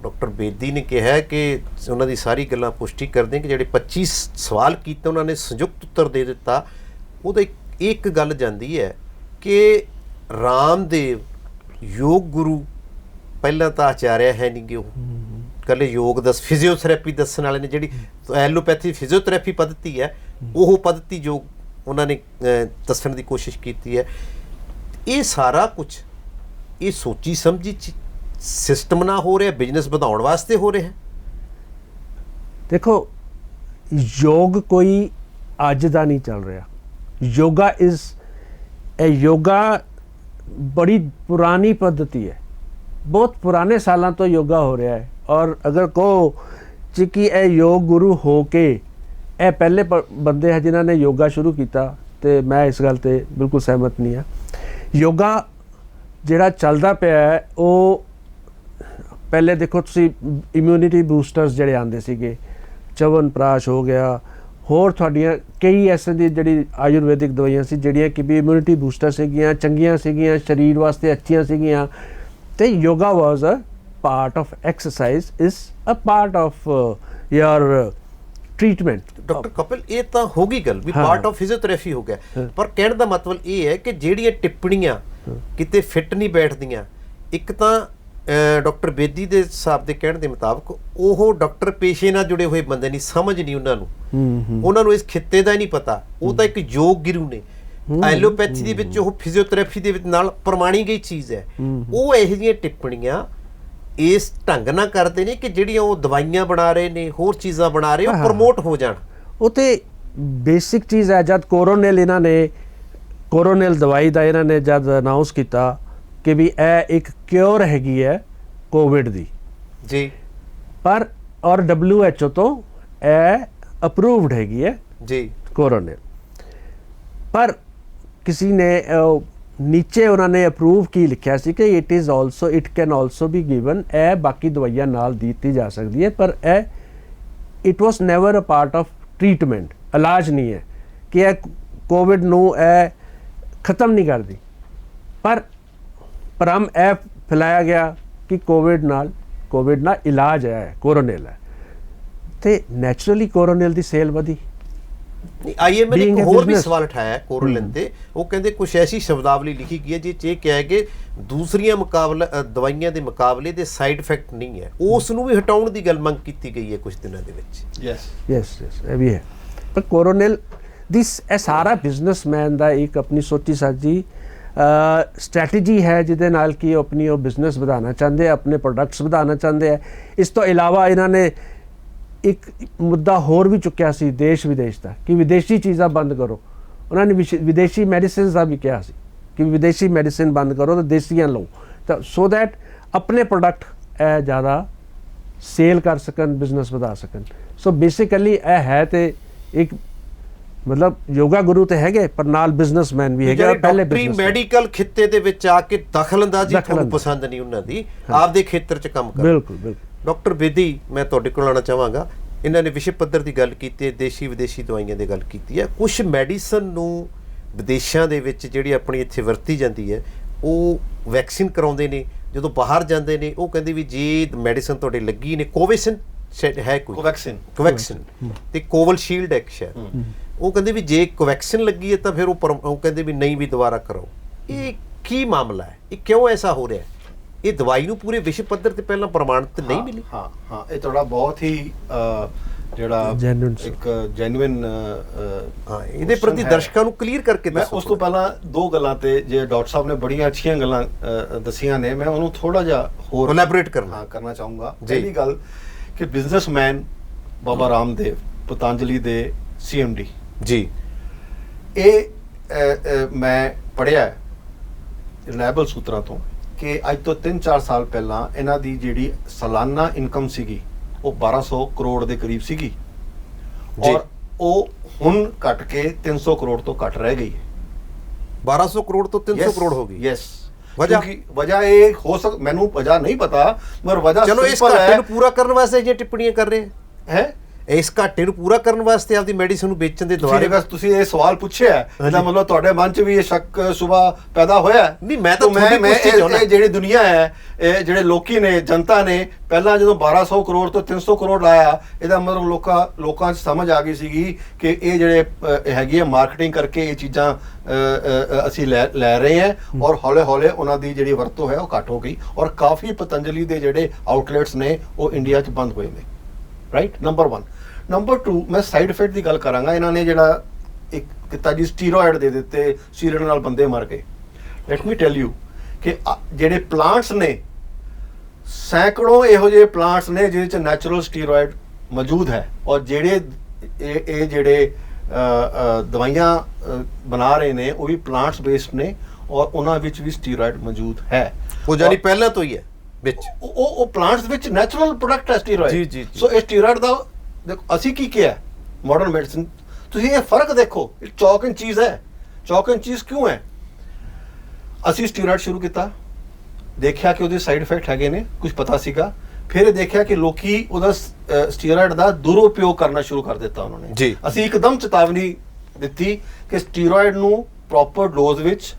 ਡਾਕਟਰ ਬੇਦੀ ਨੇ ਕਿਹਾ ਕਿ ਉਹਨਾਂ ਦੀ ਸਾਰੀ ਗੱਲਾਂ ਪੁਸ਼ਟੀ ਕਰਦੇ ਕਿ ਜਿਹੜੇ 25 ਸਵਾਲ ਕੀਤੇ ਉਹਨਾਂ ਨੇ ਸੰਯੁਕਤ ਉੱਤਰ ਦੇ ਦਿੱਤਾ, ਉਹਦਾ ਇੱਕ ਗੱਲ ਜਾਂਦੀ ਹੈ ਕਿ ਰਾਮਦੇਵ ਯੋਗ ਗੁਰੂ ਪਹਿਲਾਂ ਤਾਂ ਆਚਾਰਿਆ ਹੈ ਨਹੀਂ ਗੇ, ਉਹ ਇਕੱਲੇ ਯੋਗ ਦੱਸ ਫਿਜ਼ੀਓਥੈਰੇਪੀ ਦੱਸਣ ਵਾਲੇ ਨੇ। ਜਿਹੜੀ ਐਲੋਪੈਥੀ ਫਿਜ਼ੀਓਥੈਰੇਪੀ ਪੱਧਤੀ ਹੈ ਉਹ ਪੱਧਤੀ ਜੋ ਉਹਨਾਂ ਨੇ ਦੱਸਣ ਦੀ ਕੋਸ਼ਿਸ਼ ਕੀਤੀ ਹੈ। ਇਹ ਸਾਰਾ ਕੁਝ ਇਹ ਸੋਚੀ ਸਮਝੀ ਸਿਸਟਮ ਨਾਲ ਹੋ ਰਿਹਾ, ਬਿਜ਼ਨਸ ਵਧਾਉਣ ਵਾਸਤੇ ਹੋ ਰਿਹਾ? ਦੇਖੋ ਯੋਗ ਕੋਈ ਅੱਜ ਦਾ ਨਹੀਂ ਚੱਲ ਰਿਹਾ। ਯੋਗਾ ਬੜੀ ਪੁਰਾਣੀ ਪद्धति ਹੈ, ਬਹੁਤ ਪੁਰਾਣੇ ਸਾਲਾਂ ਤੋਂ ਯੋਗਾ ਹੋ ਰਿਹਾ ਹੈ। ਔਰ ਅਗਰ ਕਹੋ ਕਿ ਇਹ ਯੋਗ ਗੁਰੂ ਹੋ ਕੇ ਇਹ ਪਹਿਲੇ ਬੰਦੇ ਹੈ ਜਿਨ੍ਹਾਂ ਨੇ ਯੋਗਾ ਸ਼ੁਰੂ ਕੀਤਾ, ਤੇ ਮੈਂ ਇਸ ਗੱਲ ਤੇ ਬਿਲਕੁਲ ਸਹਿਮਤ ਨਹੀਂ ਹਾਂ। ਯੋਗਾ ਜਿਹੜਾ ਚੱਲਦਾ ਪਿਆ ਹੈ ਉਹ ਪਹਿਲੇ ਦੇਖੋ ਤੁਸੀਂ ਇਮਿਊਨਿਟੀ ਬੂਸਟਰਸ ਜਿਹੜੇ ਆਉਂਦੇ ਸੀਗੇ, ਚਵਨਪ੍ਰਾਸ਼ ਹੋ ਗਿਆ, ਹੋਰ ਤੁਹਾਡੀਆਂ ਕਈ ਐਸੇ ਦੀ ਜਿਹੜੀ ਆਯੁਰਵੈਦਿਕ ਦਵਾਈਆਂ ਸੀ ਜਿਹੜੀਆਂ ਕਿ ਵੀ ਇਮਿਊਨਿਟੀ ਬੂਸਟਰ ਸੀਗੀਆਂ, ਚੰਗੀਆਂ ਸੀਗੀਆਂ, ਸਰੀਰ ਵਾਸਤੇ ਅੱਛੀਆਂ ਸੀਗੀਆਂ। ਤੇ yoga was a part of exercise, is a part of your treatment. Doctor Kapil, ਇਹ ਤਾਂ ਹੋ ਗਈ ਗੱਲ ਵੀ ਪਾਰਟ ਆਫ ਫਿਜ਼ੀਓਥੈਰੇਪੀ ਹੋ ਗਿਆ, ਪਰ ਕਹਿਣ ਦਾ ਮਤਲਬ ਇਹ ਹੈ ਕਿ ਜਿਹੜੀਆਂ ਟਿੱਪਣੀਆਂ ਕਿਤੇ ਫਿੱਟ ਨਹੀਂ ਬੈਠਦੀਆਂ, ਇੱਕ ਤਾਂ ਡਾਕਟਰ ਬੇਦੀ ਦੇ ਹਿਸਾਬ ਦੇ ਕਹਿਣ ਦੇ ਮੁਤਾਬਕ ਉਹ ਡਾਕਟਰ ਪੇਸ਼ੇ ਨਾਲ ਜੁੜੇ ਹੋਏ ਬੰਦੇ ਨਹੀਂ, ਸਮਝ ਨਹੀਂ ਉਹਨਾਂ ਨੂੰ ਇਸ ਖਿੱਤੇ ਦਾ ਹੀ ਨਹੀਂ ਪਤਾ। ਉਹ ਤਾਂ ਇੱਕ ਯੋਗ ਗੁਰੂ ਨੇ, ਐਲੋਪੈਥੀ ਦੇ ਵਿੱਚ ਉਹ ਫਿਜ਼ੀਓਥੈਰੇਪੀ ਦੇ ਵਿੱਚ ਨਾਲ ਪ੍ਰਮਾਣੀ ਗਈ ਚੀਜ਼ ਹੈ। ਉਹ ਇਹੋ ਜਿਹੀਆਂ ਟਿੱਪਣੀਆਂ ਇਸ ਢੰਗ ਨਾਲ ਕਰਦੇ ਨੇ ਕਿ ਜਿਹੜੀਆਂ ਉਹ ਦਵਾਈਆਂ ਬਣਾ ਰਹੇ ਨੇ, ਹੋਰ ਚੀਜ਼ਾਂ ਬਣਾ ਰਹੇ, ਉਹ ਪ੍ਰਮੋਟ ਹੋ ਜਾਣ। ਉਹ ਤੇ ਬੇਸਿਕ ਚੀਜ਼ ਹੈ। ਜਦ ਕੋਰੋਨਲ ਦਵਾਈ ਦਾ ਇਹਨਾਂ ਨੇ ਜਦ ਅਨਾਉਂਸ ਕੀਤਾ ਕਿ ਵੀ ਇਹ ਇੱਕ ਕਿਉਰ ਹੈਗੀ ਹੈ ਕੋਵਿਡ ਦੀ ਜੀ, ਪਰ ਔਰ WHO ਤੋਂ ਇਹ ਅਪਰੂਵਡ ਹੈਗੀ ਹੈ ਜੀ ਕੋਰੋਨਲ, ਪਰ ਕਿਸੇ ਨੇ ਨੀਚੇ ਉਹਨਾਂ ਨੇ ਅਪਰੂਵ ਕੀ ਲਿਖਿਆ ਸੀ ਕਿ it can also be given, ਇਹ ਬਾਕੀ ਦਵਾਈਆਂ ਨਾਲ ਦਿੱਤੀ ਜਾ ਸਕਦੀ ਹੈ, ਪਰ it was never a part of treatment. ਇਲਾਜ ਨਹੀਂ ਹੈ ਕਿ ਇਹ ਕੋਵਿਡ ਨੂੰ ਇਹ ਖਤਮ ਨਹੀਂ ਕਰਦੀ, ਪਰ ਭਰਮ ਇਹ ਫੈਲਾਇਆ ਗਿਆ ਕਿ ਕੋਵਿਡ ਨਾਲ ਇਲਾਜ ਹੈ, ਕੋਰੋਨਲ ਹੈ, ਤੇ ਨੈਚੁਰਲੀ ਕੋਰੋਨਲ ਦੀ ਸੇਲ ਵਧੀ। IMA ਨੇ ਇੱਕ ਹੋਰ ਵੀ ਸਵਾਲ ਉਠਾਇਆ ਕੋਰੋਨਲ ਤੇ, ਉਹ ਕਹਿੰਦੇ ਕੁਛ ਐਸੀ ਸ਼ਬਦਾਵਲੀ ਲਿਖੀ ਗਈ ਹੈ ਜਿਸ 'ਚ ਇਹ ਕਿਹਾ ਕਿ ਦੂਸਰੀਆਂ ਦਵਾਈਆਂ ਦੇ ਮੁਕਾਬਲੇ ਦੇ ਸਾਈਡ ਇਫੈਕਟ ਨਹੀਂ ਹੈ, ਉਸ ਨੂੰ ਵੀ ਹਟਾਉਣ ਦੀ ਗੱਲ ਮੰਗ ਕੀਤੀ ਗਈ ਹੈ ਕੁਝ ਦਿਨਾਂ ਦੇ ਵਿੱਚ। ਯੈਸ ਇਹ ਵੀ ਹੈ, ਪਰ ਕੋਰੋਨਲ ਦਿਸ ਇਹ ਸਾਰਾ ਬਿਜ਼ਨਸਮੈਨ ਦਾ ਇੱਕ ਆਪਣੀ ਸੋਚੀ ਸਾਜੀ ਸਟ੍ਰੈਟਜੀ ਹੈ ਜਿਹਦੇ ਨਾਲ ਕਿ ਉਹ ਆਪਣੀ ਉਹ ਬਿਜ਼ਨਸ ਵਧਾਉਣਾ ਚਾਹੁੰਦੇ ਆ, ਆਪਣੇ ਪ੍ਰੋਡਕਟਸ ਵਧਾਉਣਾ ਚਾਹੁੰਦੇ ਆ। ਇਸ ਤੋਂ ਇਲਾਵਾ ਇਹਨਾਂ ਨੇ ਇੱਕ ਮੁੱਦਾ ਹੋਰ ਵੀ ਚੁੱਕਿਆ ਸੀ ਦੇਸ਼ ਵਿਦੇਸ਼ ਦਾ ਕਿ ਵਿਦੇਸ਼ੀ ਚੀਜ਼ਾਂ ਬੰਦ ਕਰੋ। ਉਹਨਾਂ ਨੇ ਵਿਦੇਸ਼ੀ ਮੈਡੀਸਿਨਸ ਦਾ ਵੀ ਕਿਹਾ ਸੀ ਕਿ ਵਿਦੇਸ਼ੀ ਮੈਡੀਸਿਨ ਬੰਦ ਕਰੋ ਤੇ ਦੇਸੀਆਂ ਲਓ, ਤਾਂ ਸੋ ਦੈਟ ਆਪਣੇ ਪ੍ਰੋਡਕਟ ਇਹ ਜ਼ਿਆਦਾ ਸੇਲ ਕਰ ਸਕਣ, ਬਿਜ਼ਨਸ ਵਧਾ ਸਕਣ। ਸੋ ਬੇਸਿਕਲੀ ਇਹ ਹੈ ਤੇ ਇੱਕ ਮਤਲਬ ਯੋਗਾ ਗੁਰੂ ਤੇ ਹੈਗੇ ਪਰ ਨਾਲ ਬਿਜ਼ਨਸਮੈਨ ਵੀ ਹੈਗੇ। ਪਹਿਲੇ ਡਾਕਟਰੀ ਮੈਡੀਕਲ ਖਿੱਤੇ ਦੇ ਵਿੱਚ ਆ ਕੇ ਦਖਲਅੰਦਾਜ਼ੀ ਤੁਹਾਨੂੰ ਪਸੰਦ ਨਹੀਂ ਉਹਨਾਂ ਦੀ, ਆਪਦੇ ਖੇਤਰ 'ਚ ਕੰਮ ਕਰ। ਬਿਲਕੁਲ ਬਿਲਕੁਲ। ਡਾਕਟਰ ਬੇਦੀ, ਮੈਂ ਤੁਹਾਡੇ ਕੋਲ ਆਉਣਾ ਚਾਹਾਂਗਾ। ਇਹਨਾਂ ਨੇ ਵਿਸ਼ਵ ਪੱਧਰ ਦੀ ਗੱਲ ਕੀਤੀ ਹੈ, ਦੇਸ਼ੀ ਵਿਦੇਸ਼ੀ ਦਵਾਈਆਂ ਦੀ ਗੱਲ ਕੀਤੀ ਹੈ। ਕੁਛ ਮੈਡੀਸਨ ਨੂੰ ਵਿਦੇਸ਼ਾਂ ਦੇ ਵਿੱਚ ਜਿਹੜੀ ਆਪਣੀ ਇੱਥੇ ਵਰਤੀ ਜਾਂਦੀ ਹੈ ਉਹ ਵੈਕਸੀਨ ਕਰਾਉਂਦੇ ਨੇ, ਜਦੋਂ ਬਾਹਰ ਜਾਂਦੇ ਨੇ ਉਹ ਕਹਿੰਦੇ ਵੀ ਜੇ ਮੈਡੀਸਨ ਤੁਹਾਡੇ ਲੱਗੀ ਨੇ, ਕੋਵੈਕਸਿਨ ਹੈ ਕੋਈ ਕੋਵੈਕਸਿਨ ਤੇ ਕੋਵਿਸ਼ੀਲਡ ਇੱਕ ਸ਼ਾਇਦ, ਉਹ ਕਹਿੰਦੇ ਵੀ ਜੇ ਕੋਵੈਕਸਿਨ ਲੱਗੀ ਹੈ ਤਾਂ ਫਿਰ ਉਹ ਕਹਿੰਦੇ ਵੀ ਨਹੀਂ ਵੀ ਦੁਬਾਰਾ ਕਰਾਓ। ਇਹ ਕੀ ਮਾਮਲਾ ਹੈ? ਇਹ ਕਿਉਂ ਐਸਾ ਹੋ ਰਿਹਾ ਹੈ? ਇਹ ਦਵਾਈ ਨੂੰ ਪੂਰੇ ਵਿਸ਼ਵ ਪੱਧਰ ਤੇ ਪਹਿਲਾਂ ਪ੍ਰਮਾਣਿਤ ਨਹੀਂ ਮਿਲੀ। ਹਾਂ ਇਹ ਤੁਹਾਡਾ ਬਹੁਤ ਹੀ ਜਿਹੜਾ ਇੱਕ ਜੈਨੂਇਨ ਇਹਦੇ ਪ੍ਰਤੀ ਦਰਸ਼ਕਾਂ ਨੂੰ ਕਲੀਅਰ ਕਰਕੇ ਮੈਂ ਉਸ ਤੋਂ ਪਹਿਲਾਂ ਦੋ ਗੱਲਾਂ ਤੇ ਜੇ ਡਾਕਟਰ ਸਾਹਿਬ ਨੇ ਬੜੀਆਂ ਅੱਛੀਆਂ ਗੱਲਾਂ ਦੱਸੀਆਂ ਨੇ, ਮੈਂ ਉਹਨੂੰ ਥੋੜਾ ਜਿਹਾ ਹੋਰ ਐਲੈਬੋਰੇਟ ਕਰਨਾ ਚਾਹੂੰਗਾ। ਪਹਿਲੀ ਗੱਲ ਕਿ ਬਿਜ਼ਨਸਮੈਨ ਬਾਬਾ ਰਾਮਦੇਵ ਪਤੰਜਲੀ ਦੇ CMD ਜੀ, ਇਹ ਮੈਂ ਪੜ੍ਹਿਆ ਰਿਲਾਇਬਲ ਸੂਤਰਾਂ ਤੋਂ ਕਿ ਅੱਜ ਤੋਂ 3-4 ਸਾਲ ਪਹਿਲਾਂ ਇਹਨਾਂ ਦੀ ਜਿਹੜੀ ਸਾਲਾਨਾ ਇਨਕਮ ਸੀਗੀ ਉਹ 1200 ਕਰੋੜ ਦੇ ਕਰੀਬ ਸੀਗੀ, ਔਰ ਉਹ ਹੁਣ ਘਟ ਕੇ 300 ਕਰੋੜ ਤੋਂ ਘੱਟ ਰਹਿ ਗਈ ਹੈ। 1200 ਕਰੋੜ ਤੋਂ 300 ਕਰੋੜ ਹੋ ਗਈ। ਯੈਸ, ਵਜ੍ਹਾ ਇਹ ਹੋ ਸਕ ਮੈਨੂੰ ਵਜ੍ਹਾ ਨਹੀਂ ਪਤਾ, ਮगर ਵਜ੍ਹਾ ਚਲੋ ਇਸ ਘਾਟੇ ਨੂੰ ਪੂਰਾ ਕਰਨ ਵਾਸਤੇ ਜੇ ਟਿੱਪਣੀਆਂ ਕਰ ਰਹੇ ਹੈ ਇਸ ਘਾਟੇ ਨੂੰ ਪੂਰਾ ਕਰਨ ਵਾਸਤੇ ਆਪਦੀ ਮੈਡੀਸਨ ਨੂੰ ਵੇਚਣ ਦੇ ਦੁਆਰੇ ਤੁਸੀਂ ਇਹ ਸਵਾਲ ਪੁੱਛਿਆ, ਇਹਦਾ ਮਤਲਬ ਤੁਹਾਡੇ ਮਨ 'ਚ ਵੀ ਇਹ ਸ਼ੱਕ ਸੁਭਾ ਪੈਦਾ ਹੋਇਆ? ਨਹੀਂ, ਮੈਂ ਤਾਂ ਇਹ ਜਿਹੜੀ ਦੁਨੀਆ ਹੈ, ਇਹ ਜਿਹੜੇ ਲੋਕੀ ਨੇ, ਜਨਤਾ ਨੇ ਪਹਿਲਾਂ ਜਦੋਂ 1200 ਕਰੋੜ ਤੋਂ 300 ਕਰੋੜ ਲਾਇਆ, ਇਹਦਾ ਮਤਲਬ ਲੋਕਾਂ 'ਚ ਸਮਝ ਆ ਗਈ ਸੀਗੀ ਕਿ ਇਹ ਜਿਹੜੇ ਹੈਗੀ ਹੈ ਮਾਰਕੀਟਿੰਗ ਕਰਕੇ ਇਹ ਚੀਜ਼ਾਂ ਅਸੀਂ ਲੈ ਰਹੇ ਹਾਂ, ਔਰ ਹੌਲੇ ਹੌਲੇ ਉਹਨਾਂ ਦੀ ਜਿਹੜੀ ਵਰਤੋਂ ਹੈ ਉਹ ਘੱਟ ਹੋ ਗਈ, ਔਰ ਕਾਫੀ ਪਤੰਜਲੀ ਦੇ ਜਿਹੜੇ ਆਊਟਲੈਟਸ ਨੇ ਉਹ ਇੰਡੀਆ 'ਚ ਬੰਦ ਹੋਏ ਨੇ। Right, number 1। ਨੰਬਰ 2, ਮੈਂ ਸਾਈਡ ਇਫੈਕਟ ਦੀ ਗੱਲ ਕਰਾਂਗਾ। ਇਹਨਾਂ ਨੇ ਜਿਹੜਾ ਇੱਕ ਕੀਤਾ ਜੀ ਸਟੀਰੋਇਡ ਦੇ ਦਿੱਤੇ, ਸਟੀਰੋਇਡ ਨਾਲ ਬੰਦੇ ਮਰ ਗਏ। ਲੈਟ ਮੀ ਟੈਲ ਯੂ ਕਿ ਜਿਹੜੇ ਪਲਾਂਟਸ ਨੇ, ਸੈਂਕੜੋਂ ਇਹੋ ਜਿਹੇ ਪਲਾਂਟਸ ਨੇ ਜਿਹਦੇ 'ਚ ਨੈਚੁਰਲ ਸਟੀਰੋਇਡ ਮੌਜੂਦ ਹੈ, ਔਰ ਜਿਹੜੇ ਇਹ ਜਿਹੜੇ ਦਵਾਈਆਂ ਬਣਾ ਰਹੇ ਨੇ ਉਹ ਵੀ ਪਲਾਂਟਸ ਬੇਸਡ ਨੇ, ਔਰ ਉਹਨਾਂ ਵਿੱਚ ਵੀ ਸਟੀਰੋਇਡ ਮੌਜੂਦ ਹੈ। ਉਹ ਜਾਨੀ ਪਹਿਲਾਂ ਤੋਂ ਹੀ ਹੈ ਵਿੱਚ, ਉਹ ਪਲਾਂਟਸ ਵਿੱਚ ਨੈਚੁਰਲ ਪ੍ਰੋਡਕਟ ਹੈ ਸਟੀਰੋਇਡ। ਜੀ। ਸੋ ਇਹ ਸਟੀਰੋਇਡ ਦਾ ਦੇਖੋ ਅਸੀਂ ਕੀ ਕਿਹਾ ਮਾਡਰਨ ਮੈਡੀਸਿਨ, ਤੁਸੀਂ ਇਹ ਫਰਕ ਦੇਖੋ, ਇਹ ਚੌਕ ਐਂਡ ਚੀਜ਼ ਹੈ। ਚੌਕ ਐਂਡ ਚੀਜ਼ ਕਿਉਂ ਹੈ? ਅਸੀਂ ਸਟੀਰੋਇਡ ਸ਼ੁਰੂ ਕੀਤਾ, ਦੇਖਿਆ ਕਿ ਉਹਦੇ ਸਾਈਡ ਇਫੈਕਟ ਹੈਗੇ ਨੇ, ਕੁਝ ਪਤਾ ਸੀਗਾ, ਫਿਰ ਦੇਖਿਆ ਕਿ ਲੋਕੀ ਉਹਦਾ ਸਟੀਰੋਇਡ ਦਾ ਦੁਰਉਪਯੋਗ ਕਰਨਾ ਸ਼ੁਰੂ ਕਰ ਦਿੱਤਾ ਉਹਨਾਂ ਨੇ। ਅਸੀਂ ਇੱਕਦਮ ਚੇਤਾਵਨੀ ਦਿੱਤੀ ਕਿ ਸਟੀਰੋਇਡ ਨੂੰ ਪ੍ਰੋਪਰ ਡੋਜ਼ ਵਿੱਚ,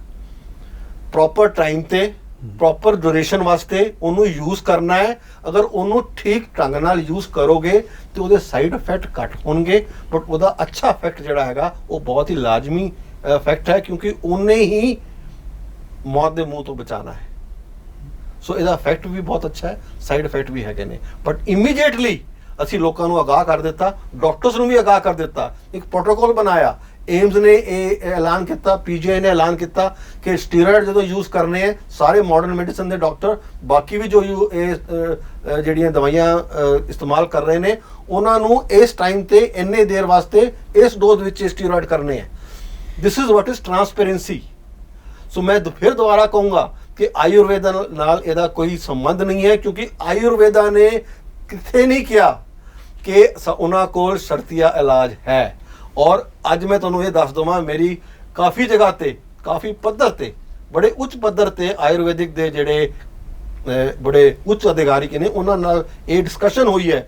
ਪ੍ਰੋਪਰ ਟਾਈਮ ਤੇ, ਪ੍ਰੋਪਰ ਡਿਊਰੇਸ਼ਨ ਵਾਸਤੇ ਉਹਨੂੰ ਯੂਜ਼ ਕਰਨਾ ਹੈ। ਅਗਰ ਉਹਨੂੰ ਠੀਕ ਢੰਗ ਨਾਲ ਯੂਜ਼ ਕਰੋਗੇ ਤੇ ਉਹਦੇ ਸਾਈਡ ਇਫੈਕਟ ਘੱਟ ਹੋਣਗੇ, ਬਟ ਉਹਦਾ ਅੱਛਾ ਇਫੈਕਟ ਜਿਹੜਾ ਹੈਗਾ ਉਹ ਬਹੁਤ ਹੀ ਲਾਜ਼ਮੀ ਇਫੈਕਟ ਹੈ, ਕਿਉਂਕਿ ਉਹਨੇ ਹੀ ਮੌਤ ਦੇ ਮੂੰਹ ਤੋਂ ਬਚਾਉਣਾ ਹੈ। ਸੋ ਇਹਦਾ ਇਫੈਕਟ ਵੀ ਬਹੁਤ ਅੱਛਾ ਹੈ, ਸਾਈਡ ਇਫੈਕਟ ਵੀ ਹੈਗੇ ਨੇ, ਬਟ ਇਮੀਡੀਏਟਲੀ ਅਸੀਂ ਲੋਕਾਂ ਨੂੰ ਆਗਾਹ ਕਰ ਦਿੱਤਾ, ਡਾਕਟਰਸ ਨੂੰ ਵੀ ਆਗਾਹ ਕਰ ਦਿੱਤਾ, ਇੱਕ ਪ੍ਰੋਟੋਕੋਲ ਬਣਾਇਆ। ਏਮਸ ਨੇ ਇਹ ਐਲਾਨ ਕੀਤਾ, PGI ਨੇ ਐਲਾਨ ਕੀਤਾ ਕਿ ਸਟੀਰੋਇਡ ਜਦੋਂ ਯੂਜ਼ ਕਰਨੇ ਹੈ, ਸਾਰੇ ਮਾਡਰਨ ਮੈਡੀਸਨ ਦੇ ਡਾਕਟਰ, ਬਾਕੀ ਵੀ ਜੋ ਜਿਹੜੀਆਂ ਦਵਾਈਆਂ ਇਸਤੇਮਾਲ ਕਰ ਰਹੇ ਨੇ, ਉਹਨਾਂ ਨੂੰ ਇਸ ਟਾਈਮ ਤੇ ਇੰਨੇ ਦੇਰ ਵਾਸਤੇ ਇਸ ਡੋਜ਼ ਵਿੱਚ ਸਟੀਰੋਇਡ ਕਰਨੇ ਹੈ। This is what is transparency. So ਮੈਂ ਫਿਰ ਦੁਬਾਰਾ ਕਹੂੰਗਾ ਕਿ ਆਯੁਰਵੇਦਾ ਨਾਲ ਇਹਦਾ ਕੋਈ ਸੰਬੰਧ ਨਹੀਂ ਹੈ, ਕਿਉਂਕਿ ਆਯੁਰਵੇਦਾ ਨੇ ਕਿਤੇ ਨਹੀਂ ਕਿਹਾ ਕਿ ਉਹਨਾਂ ਕੋਲ ਸ਼ਰਤੀਆ ਇਲਾਜ ਹੈ। ਔਰ ਅੱਜ ਮੈਂ ਤੁਹਾਨੂੰ ਇਹ ਦੱਸ ਦਵਾਂ, ਮੇਰੀ ਕਾਫੀ ਜਗ੍ਹਾ ਤੇ, ਕਾਫੀ ਪੱਧਰ ਤੇ, ਬੜੇ ਉੱਚ ਪੱਧਰ ਤੇ ਆਯੁਰਵੈਦਿਕ ਦੇ ਜਿਹੜੇ ਬੜੇ ਉੱਚ ਅਧਿਕਾਰੀ ਨੇ, ਉਹਨਾਂ ਨਾਲ ਇਹ ਡਿਸਕਸ਼ਨ ਹੋਈ ਹੈ।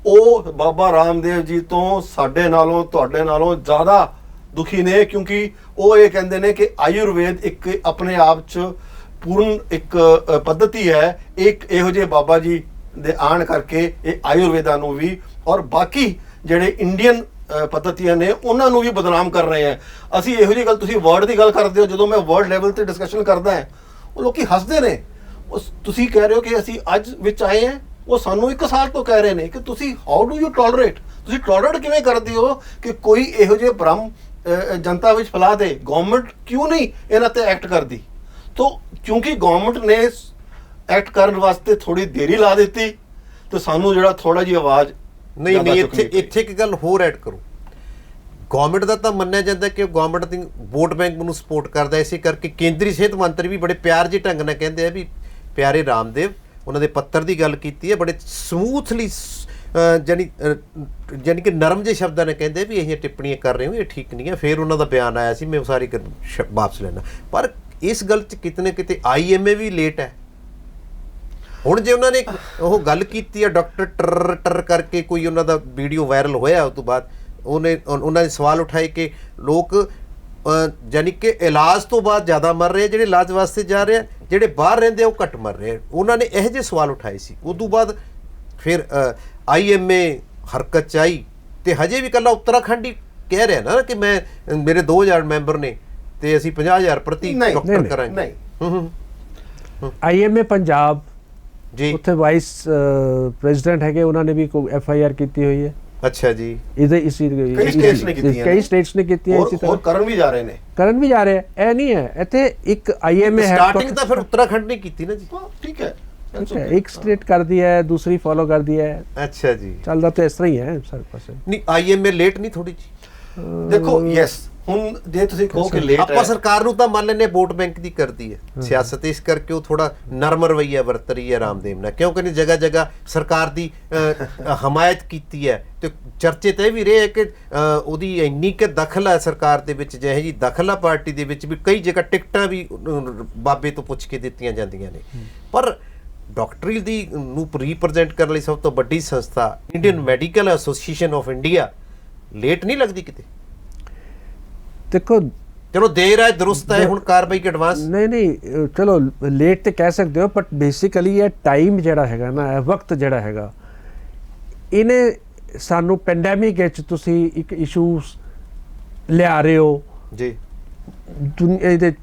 ਉਹ ਬਾਬਾ ਰਾਮਦੇਵ ਜੀ ਤੋਂ ਸਾਡੇ ਨਾਲੋਂ, ਤੁਹਾਡੇ ਨਾਲੋਂ ਜ਼ਿਆਦਾ ਦੁਖੀ ਨੇ, ਕਿਉਂਕਿ ਉਹ ਇਹ ਕਹਿੰਦੇ ਨੇ ਕਿ ਆਯੁਰਵੇਦ ਇੱਕ ਆਪਣੇ ਆਪ 'ਚ ਪੂਰਨ ਇੱਕ ਪੱਧਤੀ ਹੈ। ਇੱਕ ਇਹੋ ਜਿਹੇ ਬਾਬਾ ਜੀ ਦੇ ਆਣ ਕਰਕੇ ਇਹ ਆਯੁਰਵੇਦਾ ਨੂੰ ਵੀ, ਔਰ ਬਾਕੀ ਜਿਹੜੇ ਇੰਡੀਅਨ ਪੱਧਤੀਆਂ ਨੇ ਉਹਨਾਂ ਨੂੰ ਵੀ ਬਦਨਾਮ ਕਰ ਰਹੇ ਹੈ। ਅਸੀਂ ਇਹੋ ਜਿਹੀ ਗੱਲ, ਤੁਸੀਂ ਵਰਡ ਦੀ ਗੱਲ ਕਰਦੇ ਹੋ, ਜਦੋਂ ਮੈਂ ਵਰਲਡ ਲੈਵਲ ਤੇ ਡਿਸਕਸ਼ਨ ਕਰਦਾ ਹਾਂ ਉਹ ਲੋਕੀ ਹੱਸਦੇ ਨੇ। ਤੁਸੀਂ ਕਹਿ ਰਹੇ ਹੋ ਕਿ ਅਸੀਂ ਅੱਜ ਵਿੱਚ ਆਏ ਹਾਂ, ਉਹ ਸਾਨੂੰ 1 ਸਾਲ ਤੋਂ ਕਹਿ ਰਹੇ ਨੇ ਕਿ ਤੁਸੀਂ ਹਾਊ ਡੂ ਯੂ ਟੋਲਰੇਟ, ਤੁਸੀਂ ਟੋਲਰੇਟ ਕਿਵੇਂ ਕਰਦੇ ਹੋ ਕਿ ਕੋਈ ਇਹੋ ਜਿਹੇ ਭਰਮ ਜਨਤਾ ਵਿੱਚ ਫੈਲਾ ਦੇ? ਗਵਰਨਮੈਂਟ ਕਿਉਂ ਨਹੀਂ ਇਹਨਾਂ ਤੇ ਐਕਟ ਕਰਦੀ? ਤੋ ਕਿਉਂਕਿ ਗਵਰਨਮੈਂਟ ਨੇ ਐਕਟ ਕਰਨ ਵਾਸਤੇ ਥੋੜੀ ਦੇਰੀ ਲਾ ਦਿੱਤੀ ਤੇ ਸਾਨੂੰ ਜਿਹੜਾ ਥੋੜਾ ਜਿਹੀ ਆਵਾਜ਼ ਨਹੀਂ ਇੱਥੇ ਇੱਕ ਗੱਲ ਹੋਰ ਐਡ ਕਰੋ। ਗਵਰਨਮੈਂਟ ਦਾ ਤਾਂ ਮੰਨਿਆ ਜਾਂਦਾ ਕਿ ਗਵਰਨਮੈਂਟ ਦੀ ਵੋਟ ਬੈਂਕ ਨੂੰ ਸਪੋਰਟ ਕਰਦਾ, ਇਸੇ ਕਰਕੇ ਕੇਂਦਰੀ ਸਿਹਤ ਮੰਤਰੀ ਵੀ ਬੜੇ ਪਿਆਰ ਜਿਹੇ ਢੰਗ ਨਾਲ ਕਹਿੰਦੇ ਆ ਵੀ ਪਿਆਰੇ ਰਾਮਦੇਵ, ਉਹਨਾਂ ਦੇ ਪੱਤਰ ਦੀ ਗੱਲ ਕੀਤੀ ਹੈ ਬੜੇ ਸਮੂਥਲੀ, ਜਾਨੀ ਕਿ ਨਰਮ ਜਿਹੇ ਸ਼ਬਦਾਂ ਨੇ ਕਹਿੰਦੇ ਵੀ ਇਹ ਟਿੱਪਣੀਆਂ ਕਰ ਰਹੇ ਹੋ ਇਹ ਠੀਕ ਨਹੀਂ ਹੈ। ਫਿਰ ਉਹਨਾਂ ਦਾ ਬਿਆਨ ਆਇਆ ਸੀ, ਮੈਂ ਉਹ ਸਾਰੀ ਵਾਪਸ ਲੈਣਾ। ਪਰ ਇਸ ਗੱਲ 'ਚ ਕਿਤੇ ਨਾ ਕਿਤੇ IMA ਵੀ ਲੇਟ ਹੈ। ਹੁਣ ਜੇ ਉਹਨਾਂ ਨੇ ਉਹ ਗੱਲ ਕੀਤੀ ਹੈ ਡਾਕਟਰ ਟਰ ਕਰਕੇ, ਕੋਈ ਉਹਨਾਂ ਦਾ ਵੀਡੀਓ ਵਾਇਰਲ ਹੋਇਆ, ਉਸ ਤੋਂ ਬਾਅਦ ਉਹਨਾਂ ਨੇ ਸਵਾਲ ਉਠਾਏ ਕਿ ਲੋਕ ਜਾਨੀ ਕਿ ਇਲਾਜ ਤੋਂ ਬਾਅਦ ਜ਼ਿਆਦਾ ਮਰ ਰਹੇ, ਜਿਹੜੇ ਇਲਾਜ ਵਾਸਤੇ ਜਾ ਰਹੇ ਆ, ਜਿਹੜੇ ਬਾਹਰ ਰਹਿੰਦੇ ਆ ਉਹ ਘੱਟ ਮਰ ਰਹੇ ਆ। ਉਹਨਾਂ ਨੇ ਇਹੋ ਜਿਹੇ ਸਵਾਲ ਉਠਾਏ ਸੀ। ਉਸ ਤੋਂ ਬਾਅਦ ਫਿਰ IMA ਹਰਕਤ 'ਚ ਆਈ ਤੇ ਹਜੇ ਵੀ ਇਕੱਲਾ ਉੱਤਰਾਖੰਡ ਹੀ ਕਹਿ ਰਿਹਾ ਨਾ ਕਿ ਮੇਰੇ 2000 ਮੈਂਬਰ ਨੇ ਤੇ ਅਸੀਂ 50,000 ਪ੍ਰਤੀ ਡਾਕਟਰ ਕਰਾਂਗੇ। IMA ਪੰਜਾਬ ਜੀ, ਉੱਥੇ ਵਾਈਸ ਪ੍ਰੈਜ਼ੀਡੈਂਟ ਹੈਗੇ, ਉਹਨਾਂ ਨੇ ਵੀ ਕੋਈ FIR ਕੀਤੀ ਹੋਈ ਹੈ। ਅੱਛਾ ਜੀ, ਕਈ ਸਟੇਟਸ ਨੇ ਕੀਤੀ ਹੈ, ਇਸੇ ਤਰ੍ਹਾਂ ਕਰਨ ਵੀ ਜਾ ਰਹੇ ਨੇ, ਇਹ ਨਹੀਂ ਹੈ। ਇੱਥੇ ਇੱਕ IMA ਸਟਾਰਟਿੰਗ ਤਾਂ ਫਿਰ ਉੱਤਰਾਖੰਡ ਨੇ ਕੀਤੀ ਨਾ ਜੀ। ਠੀਕ ਹੈ, ਇੱਕ ਸਟੇਟ ਕਰਦੀ ਹੈ, ਦੂਸਰੀ ਫॉलो ਕਰਦੀ ਹੈ। ਅੱਛਾ ਜੀ, ਚੱਲਦਾ ਤਾਂ ਇਸ ਤਰ੍ਹਾਂ ਹੀ ਹੈ ਸਾਰੇ ਪਾਸੇ। ਨਹੀਂ IMA ਲੇਟ ਨਹੀਂ ਥੋੜੀ ਜੀ? ਦੇਖੋ ਯੈਸ, ਹੁਣ ਜੇ ਤੁਸੀਂ ਕਹੋ ਕਿ ਲੇਟ ਹੈ, ਆਪਾਂ ਸਰਕਾਰ ਨੂੰ ਤਾਂ ਮੰਨ ਲੈਂਦੇ ਵੋਟ ਬੈਂਕ ਦੀ ਕਰਦੀ ਹੈ ਸਿਆਸਤ, ਇਸ ਕਰਕੇ ਉਹ ਥੋੜਾ ਨਰਮ ਰਵੱਈਆ ਵਰਤ ਰਹੀ ਹੈ ਰਾਮਦੇਵ ਨਾਲ, ਕਿਉਂਕਿ ਨੇ ਜਗ੍ਹਾ ਜਗ੍ਹਾ ਸਰਕਾਰ ਦੀ ਹਮਾਇਤ ਕੀਤੀ ਹੈ ਤੇ ਚਰਚੇ ਤੇ ਵੀ ਰਹੇ ਕਿ ਉਹਦੀ ਇੰਨੀ ਕਿ ਦਖਲ ਹੈ ਸਰਕਾਰ ਦੇ ਵਿੱਚ, ਜਿਹੋ ਜੀ ਦਖਲ ਆ ਪਾਰਟੀ ਦੇ ਵਿੱਚ ਵੀ ਕਈ ਜਗ੍ਹਾ ਟਿਕਟਾਂ ਵੀ ਬਾਬੇ ਤੋਂ ਪੁੱਛ ਕੇ ਦਿੱਤੀਆਂ ਜਾਂਦੀਆਂ ਨੇ। ਪਰ ਡਾਕਟਰੀ ਦੀ ਨੂੰ ਰੀਪ੍ਰੈਜ਼ੈਂਟ ਕਰਨ ਲਈ ਸਭ ਤੋਂ ਵੱਡੀ ਸੰਸਥਾ Indian medical association of India late ਨਹੀਂ ਲੱਗਦੀ ਕਿਤੇ? ਦੇਖੋ ਚਲੋ ਦੇਰ ਹੈ ਦਰੁਸਤ ਹੈ, ਹੁਣ ਕਾਰਵਾਈ ਕੇ ਐਡਵਾਂਸ ਨਹੀਂ ਚਲੋ ਲੇਟ ਤੇ ਕਹਿ ਸਕਦੇ ਹੋ, ਬਟ ਬੇਸਿਕਲੀ ਇਹ ਟਾਈਮ ਜਿਹੜਾ ਹੈਗਾ ਨਾ, ਇਹ ਵਕਤ ਜਿਹੜਾ ਹੈਗਾ, ਇਹਨੇ ਸਾਨੂੰ ਪੈਂਡੈਮਿਕ ਵਿੱਚ ਤੁਸੀਂ ਇੱਕ ਇਸ਼ੂਸ ਲਿਆ ਰਹੇ ਹੋ ਜੀ,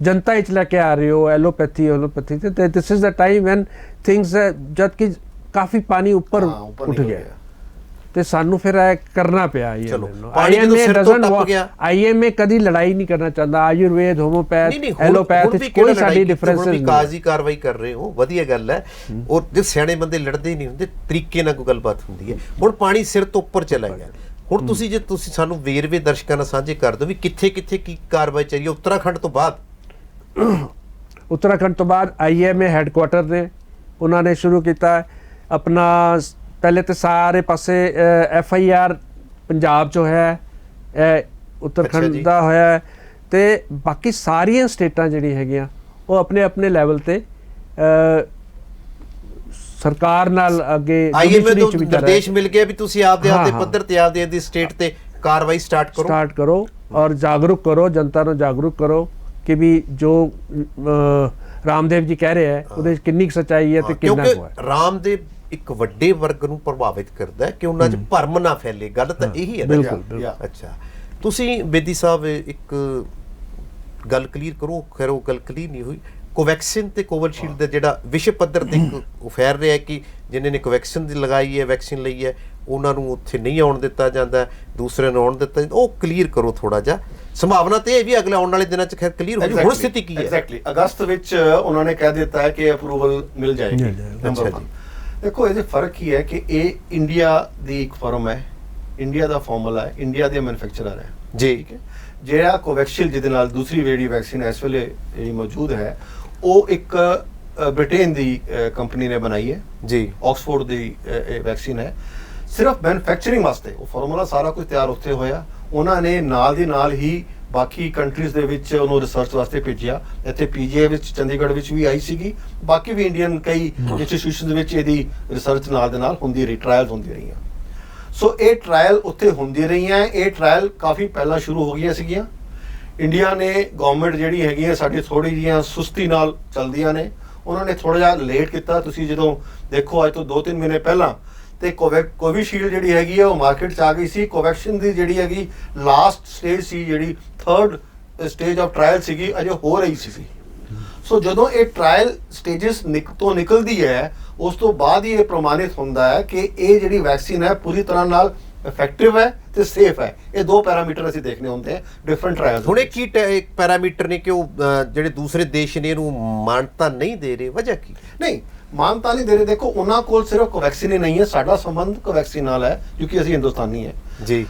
ਜਨਤਾ ਵਿੱਚ ਲੈ ਕੇ ਆ ਰਹੇ ਹੋ, ਐਲੋਪੈਥੀ ਤੇ this is the time van things, ਜਦ ਕਿ ਕਾਫੀ ਪਾਣੀ ਉੱਪਰ ਉੱਠ ਗਿਆ ਤੇ ਸਾਨੂੰ ਫਿਰ ਇਹ ਕਰਨਾ ਪਿਆ। IMA ਕਦੀ ਲੜਾਈ ਨਹੀਂ ਕਰਨਾ ਚਾਹੁੰਦਾ। ਆਯੁਰਵੇਦ, ਹੋਮੋਪੈਥ, ਐਲੋਪੈਥ ਕੋਈ ਸਾਡੀ ਡਿਫਰੈਂਸ ਨਹੀਂ। ਕਾਜ਼ੀ ਕਾਰਵਾਈ ਕਰ ਰਹੇ ਹੋ, ਵਧੀਆ ਗੱਲ ਹੈ। ਔਰ ਜੇ ਸਿਆਣੇ ਬੰਦੇ ਲੜਦੇ ਹੀ ਨਹੀਂ ਹੁੰਦੇ, ਤਰੀਕੇ ਨਾਲ ਕੋਈ ਗੱਲਬਾਤ ਹੁੰਦੀ ਹੈ। ਹੁਣ ਪਾਣੀ ਸਿਰ ਤੋਂ ਉੱਪਰ ਚਲਾ ਗਿਆ। ਹੁਣ ਜੇ ਤੁਸੀਂ ਸਾਨੂੰ ਵੇਰਵੇ ਦਰਸ਼ਕਾਂ ਨਾਲ ਸਾਂਝੇ ਕਰ ਦਿਓ ਵੀ ਕਿੱਥੇ ਕਿੱਥੇ ਕੀ ਕਾਰਵਾਈ ਚੱਲੀ ਉੱਤਰਾਖੰਡ ਤੋਂ ਬਾਅਦ IMA ਹੈੱਡਕੁਆਟਰ ਨੇ ਉਹਨਾਂ ਨੇ ਸ਼ੁਰੂ ਕੀਤਾ ਆਪਣਾ, ਪਹਿਲੇ ਤਾਂ ਸਾਰੇ ਪਾਸੇ FIR ਪੰਜਾਬ 'ਚੋਂ ਹੈ, ਉੱਤਰਾਖੰਡ ਦਾ ਹੋਇਆ ਤੇ ਬਾਕੀ ਸਾਰੀਆਂ ਸਟੇਟਾਂ ਜਿਹੜੀ ਹੈਗੀਆਂ ਉਹ ਆਪਣੇ ਆਪਣੇ ਲੈਵਲ ਤੇ ਸਰਕਾਰ ਨਾਲ ਅੱਗੇ ਨਿਰਦੇਸ਼ ਮਿਲ ਗਿਆ ਵੀ ਤੁਸੀਂ ਆਪਦੇ ਪੱਧਰ ਤੇ ਆਪਦੇ ਸਟੇਟ ਤੇ ਕਾਰਵਾਈ ਸਟਾਰਟ ਕਰੋ ਔਰ ਜਾਗਰੂਕ ਕਰੋ, ਜਨਤਾ ਨੂੰ ਜਾਗਰੂਕ ਕਰੋ ਕਿ ਵੀ ਜੋ ਰਾਮਦੇਵ ਜੀ ਕਹਿ ਰਹੇ ਹੈ ਉਹਦੇ ਵਿੱਚ ਕਿੰਨੀ ਸੱਚਾਈ ਹੈ ਤੇ ਕਿੰਨਾ ਕੁ ਹੈ। ਰਾਮਦੇਵ ਇੱਕ ਵੱਡੇ ਵਰਗ ਨੂੰ ਪ੍ਰਭਾਵਿਤ ਕਰਦਾ ਹੈ ਕਿ ਉਹਨਾਂ 'ਚ ਭਰਮ ਨਾ ਫੈਲੇ, ਗੱਲ ਤਾਂ ਇਹੀ ਹੈ ਨਾ। ਅੱਛਾ, ਤੁਸੀਂ ਬੇਦੀ ਸਾਹਿਬ ਇੱਕ ਗੱਲ ਕਲੀਅਰ ਕਰੋ, ਖੈਰ ਉਹ ਗੱਲ ਕਲੀਅਰ ਨਹੀਂ ਹੋਈ। ਕੋਵੈਕਸਿਨ ਤੇ ਕੋਵਿਸ਼ੀਲਡ ਦਾ ਜਿਹੜਾ ਵਿਸ਼ਵ ਪੱਧਰ ਤੇ ਉਹ ਫੈਲ ਰਿਹਾ ਕਿ ਜਿਨ੍ਹਾਂ ਨੇ ਕੋਵੈਕਸਿਨ ਦੀ ਲਗਾਈ ਹੈ, ਵੈਕਸੀਨ ਲਈ ਹੈ, ਉਹਨਾਂ ਨੂੰ ਉੱਥੇ ਨਹੀਂ ਆਉਣ ਦਿੱਤਾ ਜਾਂਦਾ, ਦੂਸਰੇ ਨੂੰ ਆਉਣ ਦਿੱਤਾ ਜਾਂਦਾ, ਉਹ ਕਲੀਅਰ ਕਰੋ ਥੋੜਾ ਜਿਹਾ। ਸੰਭਾਵਨਾ ਤੇ ਇਹ ਵੀ ਅਗਲੇ ਆਉਣ ਵਾਲੇ ਦਿਨਾਂ 'ਚ ਖੈਰ ਕਲੀਅਰ ਹੋ ਜਾਊ। ਹੁਣ ਸਥਿਤੀ ਕੀ ਹੈ? ਐਗਜ਼ੈਕਟਲੀ ਅਗਸਤ ਵਿੱਚ ਉਹਨਾਂ ਨੇ ਕਹਿ ਦਿੱਤਾ ਹੈ ਕਿ ਅਪਰੂਵਲ ਮਿਲ ਜਾਏਗੀ। ਅੱਛਾ ਜੀ, ਦੇਖੋ ਇਹਦੇ ਫਰਕ ਕੀ ਹੈ ਕਿ ਇਹ ਇੰਡੀਆ ਦੀ ਇੱਕ ਫਰਮ ਹੈ, ਇੰਡੀਆ ਦਾ ਫਾਰਮੂਲਾ ਹੈ, ਇੰਡੀਆ ਦੇ ਮੈਨੂਫੈਕਚਰਰ ਹੈ ਜੀ। ਠੀਕ ਹੈ, ਜਿਹੜਾ ਕੋਵੈਕਸੀਨ ਜਿਹਦੇ ਨਾਲ ਦੂਸਰੀ ਜਿਹੜੀ ਵੈਕਸੀਨ ਇਸ ਵੇਲੇ ਜਿਹੜੀ ਮੌਜੂਦ ਹੈ ਉਹ ਇੱਕ ਬ੍ਰਿਟੇਨ ਦੀ ਕੰਪਨੀ ਨੇ ਬਣਾਈ ਹੈ ਜੀ, ਆਕਸਫੋਰਡ ਦੀ ਵੈਕਸੀਨ ਹੈ। ਸਿਰਫ ਮੈਨੂਫੈਕਚਰਿੰਗ ਵਾਸਤੇ ਉਹ ਫਾਰਮੂਲਾ ਸਾਰਾ ਕੁਝ ਤਿਆਰ ਉੱਥੇ ਹੋਇਆ, ਉਹਨਾਂ ਨੇ ਨਾਲ ਦੀ ਨਾਲ ਹੀ ਬਾਕੀ ਕੰਟਰੀਜ਼ ਦੇ ਵਿੱਚ ਉਹਨੂੰ ਰਿਸਰਚ ਵਾਸਤੇ ਭੇਜਿਆ। ਇੱਥੇ PGI ਵਿੱਚ ਚੰਡੀਗੜ੍ਹ ਵਿੱਚ ਵੀ ਆਈ ਸੀਗੀ, ਬਾਕੀ ਵੀ ਇੰਡੀਅਨ ਕਈ ਇੰਸਟੀਟਿਊਸ਼ਨਸ ਵਿੱਚ ਇਹਦੀ ਰਿਸਰਚ ਨਾਲ ਦੇ ਨਾਲ ਹੁੰਦੀ ਰਹੀ, ਟਰਾਇਲਸ ਹੁੰਦੀ ਰਹੀਆਂ। ਸੋ ਇਹ ਟਰਾਇਲ ਉੱਥੇ ਹੁੰਦੀ ਰਹੀਆਂ। ਇਹ ਟਰਾਇਲ ਕਾਫੀ ਪਹਿਲਾਂ ਸ਼ੁਰੂ ਹੋ ਗਈਆਂ ਸੀਗੀਆਂ। ਇੰਡੀਆ ਨੇ ਗਵਰਨਮੈਂਟ ਜਿਹੜੀ ਹੈਗੀ ਹੈ ਸਾਡੀ ਥੋੜੀ ਜਿਹੀਆਂ ਸੁਸਤੀ ਨਾਲ ਚੱਲਦੀਆਂ ਨੇ, ਉਹਨਾਂ ਨੇ ਥੋੜਾ ਜਿਹਾ ਲੇਟ ਕੀਤਾ। ਤੁਸੀਂ ਜਦੋਂ ਦੇਖੋ ਅੱਜ ਤੋਂ 2-3 ਮਹੀਨੇ ਪਹਿਲਾਂ ਤੇ ਕੋਵਿਸ਼ੀਲਡ ਜਿਹੜੀ ਹੈਗੀ ਆ ਉਹ ਮਾਰਕੀਟ 'ਚ ਆ ਗਈ ਸੀ। ਕੋਵੈਕਸਿਨ ਦੀ ਜਿਹੜੀ ਹੈਗੀ ਲਾਸਟ ਸਟੇਜ ਸੀ, ਜਿਹੜੀ 3rd ਸਟੇਜ ਆਫ ਟਰਾਇਲ ਸੀਗੀ, ਅਜੇ ਹੋ ਰਹੀ ਸੀ। ਸੋ ਜਦੋਂ ਇਹ ਟਰਾਇਲ ਸਟੇਜਸ ਤੋਂ ਨਿਕਲਦੀ ਹੈ ਉਸ ਤੋਂ ਬਾਅਦ ਹੀ ਇਹ ਪ੍ਰਮਾਣਿਤ ਹੁੰਦਾ ਹੈ ਕਿ ਇਹ ਜਿਹੜੀ ਵੈਕਸੀਨ ਹੈ ਪੂਰੀ ਤਰ੍ਹਾਂ ਨਾਲ ਇਫੈਕਟਿਵ ਹੈ ਤੇ ਸੇਫ ਹੈ। ਇਹ ਦੋ ਪੈਰਾਮੀਟਰ ਅਸੀਂ ਦੇਖਣੇ ਹੁੰਦੇ ਆ ਡਿਫਰੈਂਟ ਟ੍ਰਾਇਲਸ। ਹੁਣ ਇਹ ਕੀ ਇੱਕ ਪੈਰਾਮੀਟਰ ਨੇ ਕਿ ਉਹ ਜਿਹੜੇ ਦੂਸਰੇ ਦੇਸ਼ ਨੇ ਇਹਨੂੰ ਮਾਨਤਾ ਨਹੀਂ ਦੇ ਰਹੇ, ਵਜ੍ਹਾ ਕੀ? ਨਹੀਂ, ਮਾਨਤਾ ਨਹੀਂ ਦੇ ਰਹੇ। ਦੇਖੋ, ਉਹਨਾਂ ਕੋਲ ਸਿਰਫ ਕੋਵੈਕਸਿਨ ਹੀ ਨਹੀਂ ਹੈ, ਸਾਡਾ ਸੰਬੰਧ ਕੋਵੈਕਸਿਨ ਨਾਲ ਹੈ ਕਿਉਂਕਿ ਅਸੀਂ ਹਿੰਦੁਸਤਾਨੀ ਹੈ ਜੀ।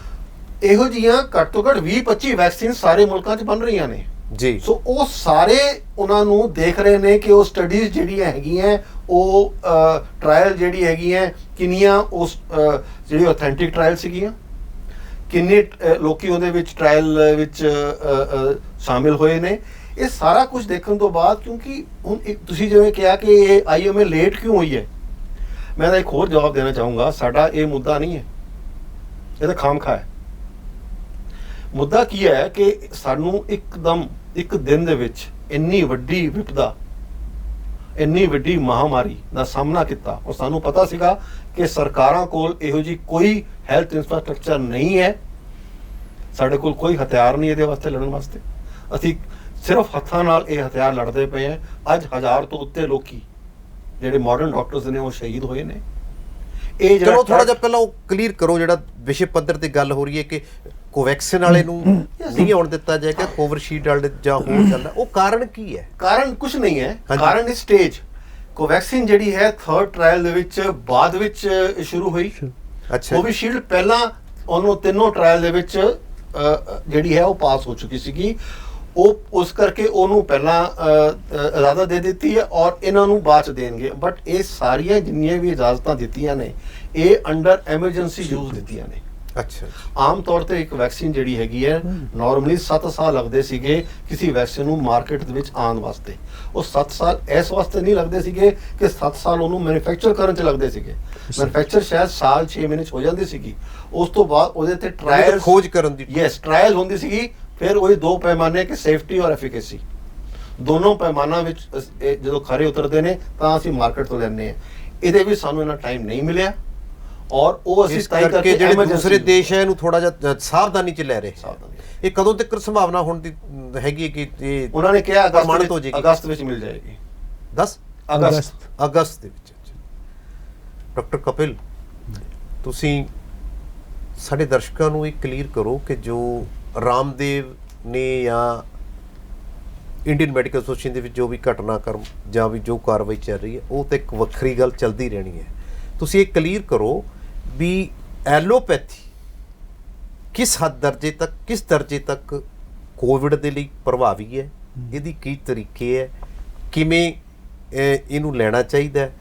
ਇਹੋ ਜਿਹੀਆਂ ਘੱਟ ਤੋਂ ਘੱਟ 20-25 ਵੈਕਸੀਨ ਸਾਰੇ ਮੁਲਕਾਂ 'ਚ ਬਣ ਰਹੀਆਂ ਨੇ ਜੀ। ਸੋ ਉਹ ਸਾਰੇ ਉਹਨਾਂ ਨੂੰ ਦੇਖ ਰਹੇ ਨੇ ਕਿ ਉਹ ਸਟੱਡੀਜ਼ ਜਿਹੜੀਆਂ ਹੈਗੀਆਂ, ਉਹ ਟ੍ਰਾਇਲ ਜਿਹੜੀ ਹੈਗੀਆਂ ਕਿੰਨੀਆਂ, ਉਸ ਜਿਹੜੀ ਆਥੈਂਟਿਕ ਟ੍ਰਾਇਲ ਸੀਗੀਆਂ, ਕਿੰਨੇ ਲੋਕੀ ਉਹਦੇ ਵਿੱਚ ਟ੍ਰਾਇਲ ਵਿੱਚ ਸ਼ਾਮਿਲ ਹੋਏ ਨੇ। ਇਹ ਸਾਰਾ ਕੁਝ ਦੇਖਣ ਤੋਂ ਬਾਅਦ, ਕਿਉਂਕਿ ਹੁਣ ਤੁਸੀਂ ਜਿਵੇਂ ਕਿਹਾ ਕਿ ਇਹ IMA ਲੇਟ ਕਿਉਂ ਹੋਈ ਹੈ, ਮੈਂ ਤਾਂ ਇੱਕ ਹੋਰ ਜਵਾਬ ਦੇਣਾ ਚਾਹੂੰਗਾ। ਸਾਡਾ ਇਹ ਮੁੱਦਾ ਨਹੀਂ ਹੈ, ਇਹ ਤਾਂ ਖਾਮਖਾ ਹੈ। ਮੁੱਦਾ ਕੀ ਹੈ ਕਿ ਸਾਨੂੰ ਇੱਕਦਮ ਇੱਕ ਦਿਨ ਦੇ ਵਿੱਚ ਇੰਨੀ ਵੱਡੀ ਵਿਪਦਾ, ਇੰਨੀ ਵੱਡੀ ਮਹਾਮਾਰੀ ਦਾ ਸਾਹਮਣਾ ਕੀਤਾ, ਔਰ ਸਾਨੂੰ ਪਤਾ ਸੀਗਾ ਕਿ ਸਰਕਾਰਾਂ ਕੋਲ ਇਹੋ ਜਿਹੀ ਕੋਈ ਹੈਲਥ ਇਨਫਰਾਸਟ੍ਰਕਚਰ ਨਹੀਂ ਹੈ, ਸਾਡੇ ਕੋਲ ਕੋਈ ਹਥਿਆਰ ਨਹੀਂ ਇਹਦੇ ਵਾਸਤੇ ਲੜਨ ਵਾਸਤੇ। ਅਸੀਂ ਸਿਰਫ ਹੱਥਾਂ ਨਾਲ ਇਹ ਹਥਿਆਰ ਲੜਦੇ ਪਏ ਹਾਂ। ਅੱਜ 1000 ਤੋਂ ਉੱਤੇ ਲੋਕੀ ਜਿਹੜੇ ਮਾਡਰਨ ਡਾਕਟਰਸ ਨੇ ਉਹ ਸ਼ਹੀਦ ਹੋਏ ਨੇ। ਇਹ ਚਲੋ ਥੋੜਾ ਜਿਹਾ ਪਹਿਲਾਂ ਉਹ ਕਲੀਅਰ ਕਰੋ, ਜਿਹੜਾ ਵਿਸ਼ੇ ਪੱਧਰ ਤੇ ਗੱਲ ਹੋ ਰਹੀ ਹੈ ਕਿ ਕੋਵੈਕਸਿਨ ਵਾਲੇ ਨੂੰ ਨਹੀਂ ਆਉਣ ਦਿੱਤਾ ਜਾਏਗਾ, ਕੋਵਿਸ਼ੀਲਡ ਵਾਲੇ ਜਾਂ ਹੋਰ ਚੱਲਦਾ, ਉਹ ਕਾਰਨ ਕੀ ਹੈ? ਕਾਰਨ ਕੁਝ ਨਹੀਂ ਹੈ, ਕਾਰਨ ਇਸ ਸਟੇਜ ਕੋਵੈਕਸਿਨ ਜਿਹੜੀ ਹੈ 3rd ਟ੍ਰਾਇਲ ਦੇ ਵਿੱਚ ਬਾਅਦ ਵਿੱਚ ਸ਼ੁਰੂ ਹੋਈ। ਅੱਛਾ। ਕੋਵਿਸ਼ੀਲਡ ਪਹਿਲਾਂ ਉਹਨੂੰ ਤਿੰਨੋਂ ਟ੍ਰਾਇਲ ਦੇ ਵਿੱਚ ਜਿਹੜੀ ਹੈ ਉਹ ਪਾਸ ਹੋ ਚੁੱਕੀ ਸੀਗੀ, ਉਹ ਉਸ ਕਰਕੇ ਉਹਨੂੰ ਪਹਿਲਾਂ ਇਜਾਜ਼ਤ ਦੇ ਦਿੱਤੀ ਹੈ ਔਰ ਇਹਨਾਂ ਨੂੰ ਬਾਅਦ ਚ ਦੇਣਗੇ। ਬਟ ਇਹ ਸਾਰੀਆਂ ਜਿੰਨੀਆਂ ਵੀ ਇਜਾਜ਼ਤਾਂ ਦਿੱਤੀਆਂ ਨੇ ਇਹ ਅੰਡਰ ਐਮਰਜੈਂਸੀ ਯੂਜ਼ ਦਿੱਤੀਆਂ ਨੇ। ਅੱਛਾ। ਆਮ ਤੌਰ ਤੇ ਇੱਕ ਵੈਕਸੀਨ ਜਿਹੜੀ ਹੈਗੀ ਹੈ, ਨਾਰਮਲੀ 7 ਸਾਲ ਲੱਗਦੇ ਸੀਗੇ ਕਿਸੇ ਵੈਕਸੀਨ ਨੂੰ ਮਾਰਕੀਟ ਦੇ ਵਿੱਚ ਆਉਣ ਵਾਸਤੇ। ਉਹ 7 ਸਾਲ ਇਸ ਵਾਸਤੇ ਨਹੀਂ ਲੱਗਦੇ ਸੀਗੇ ਕਿ 7 ਸਾਲ ਉਹਨੂੰ ਮੈਨੂਫੈਕਚਰ ਕਰਨ 'ਚ ਲੱਗਦੇ ਸੀਗੇ। ਮੈਨੂਫੈਕਚਰ ਸ਼ਾਇਦ ਸਾਲ 6 ਮਹੀਨੇ 'ਚ ਹੋ ਜਾਂਦੀ ਸੀਗੀ। ਉਸ ਤੋਂ ਬਾਅਦ ਉਹਦੇ ਤੇ ਟ੍ਰਾਇਲ, ਖੋਜ ਕਰਨ ਦੀ, ਯੈਸ, ਟ੍ਰਾਇਲ ਹੁੰਦੀ ਸੀਗੀ। ਫਿਰ ਉਹੀ ਦੋ ਪੈਮਾਨੇ ਕਿ ਸੇਫਟੀ ਔਰ ਐਫੀਕੇਸੀ, ਦੋਨੋਂ ਪੈਮਾਨਾਂ ਵਿੱਚ ਜਦੋਂ ਖਰੇ ਉਤਰਦੇ ਨੇ ਤਾਂ ਅਸੀਂ ਮਾਰਕੀਟ ਤੋਂ ਲੈਂਦੇ ਹਾਂ। ਇਹਦੇ ਵਿੱਚ ਸਾਨੂੰ ਇਹਨਾਂ ਟਾਈਮ ਨਹੀਂ ਮਿਲਿਆ ਔਰ ਉਹ ਅਸੀਂ ਤੈਅ ਕਰਕੇ ਜਿਹੜੇ ਦੂਸਰੇ ਦੇਸ਼ ਹੈ ਇਹਨੂੰ ਥੋੜਾ ਜਿਹਾ ਸਾਵਧਾਨੀ ਚ ਲੈ ਰਹੇ। ਇਹ ਕਦੋਂ ਤੱਕ ਸੰਭਾਵਨਾ ਹੋਣ ਦੀ ਹੈਗੀ ਹੈ ਕਿ ਇਹ ਉਹਨਾਂ ਨੇ ਕਿਹਾ ਅਗਸਤ ਵਿੱਚ ਮਿਲ ਜਾਏਗੀ। 10 ਅਗਸਤ ਦੇ ਵਿੱਚ। ਡਾਕਟਰ ਕਪਿਲ, ਤੁਸੀਂ ਸਾਡੇ ਦਰਸ਼ਕਾਂ ਨੂੰ ਇਹ ਕਲੀਅਰ ਕਰੋ ਕਿ ਜੋ ਰਾਮਦੇਵ ਨੇ ਜਾਂ ਇੰਡੀਅਨ ਮੈਡੀਕਲ ਐਸੋਸੀਏਸ਼ਨ ਦੇ ਵਿੱਚ ਜੋ ਵੀ ਘਟਨਾਕ੍ਰਮ ਜਾਂ ਵੀ ਜੋ ਕਾਰਵਾਈ ਚੱਲ ਰਹੀ ਹੈ ਉਹ ਤਾਂ ਇੱਕ ਵੱਖਰੀ ਗੱਲ ਚੱਲਦੀ ਰਹਿਣੀ ਹੈ। ਤੁਸੀਂ ਇਹ ਕਲੀਅਰ ਕਰੋ ਵੀ ਐਲੋਪੈਥੀ ਕਿਸ ਦਰਜੇ ਤੱਕ ਕੋਵਿਡ ਦੇ ਲਈ ਪ੍ਰਭਾਵੀ ਹੈ, ਇਹਦੀ ਕੀ ਤਰੀਕੇ ਹੈ, ਕਿਵੇਂ ਇਹਨੂੰ ਲੈਣਾ ਚਾਹੀਦਾ ਹੈ,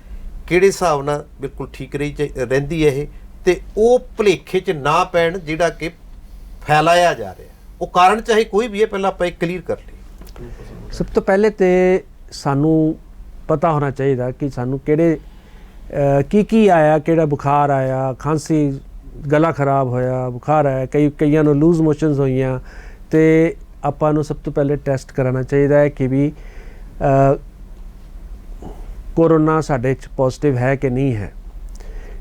ਕਿਹੜੇ ਹਿਸਾਬ ਨਾਲ ਬਿਲਕੁਲ ਠੀਕ ਰਹਿੰਦੀ ਹੈ ਇਹ, ਤੇ ਉਹ ਭੁਲੇਖੇ 'ਚ ਨਾ ਪੈਣ ਜਿਹੜਾ ਕਿ ਫੈਲਾਇਆ ਜਾ ਰਿਹਾ। ਉਹ ਕਾਰਨ ਚਾਹੇ ਕੋਈ ਵੀ ਹੈ, ਪਹਿਲਾਂ ਆਪਾਂ ਇਹ ਕਲੀਅਰ ਕਰ ਲਈਏ। ਸਭ ਤੋਂ ਪਹਿਲੇ ਤੇ ਸਾਨੂੰ ਪਤਾ ਹੋਣਾ ਚਾਹੀਦਾ ਕਿ ਸਾਨੂੰ ਕਿਹੜੇ ਕੀ ਆਇਆ, ਕਿਹੜਾ ਬੁਖਾਰ ਆਇਆ, ਖਾਂਸੀ, ਗਲਾ ਖਰਾਬ ਹੋਇਆ, ਬੁਖਾਰ ਆਇਆ, ਕਈਆਂ ਨੂੰ ਲੂਜ਼ ਮੋਸ਼ਨਸ ਹੋਈਆਂ, ਤੇ ਆਪਾਂ ਨੂੰ ਸਭ ਤੋਂ ਪਹਿਲੇ ਟੈਸਟ ਕਰਾਉਣਾ ਚਾਹੀਦਾ ਹੈ ਕਿ ਵੀ ਕੋਰੋਨਾ ਸਾਡੇ 'ਚ ਪੋਜ਼ਿਟਿਵ ਹੈ ਕਿ ਨਹੀਂ ਹੈ।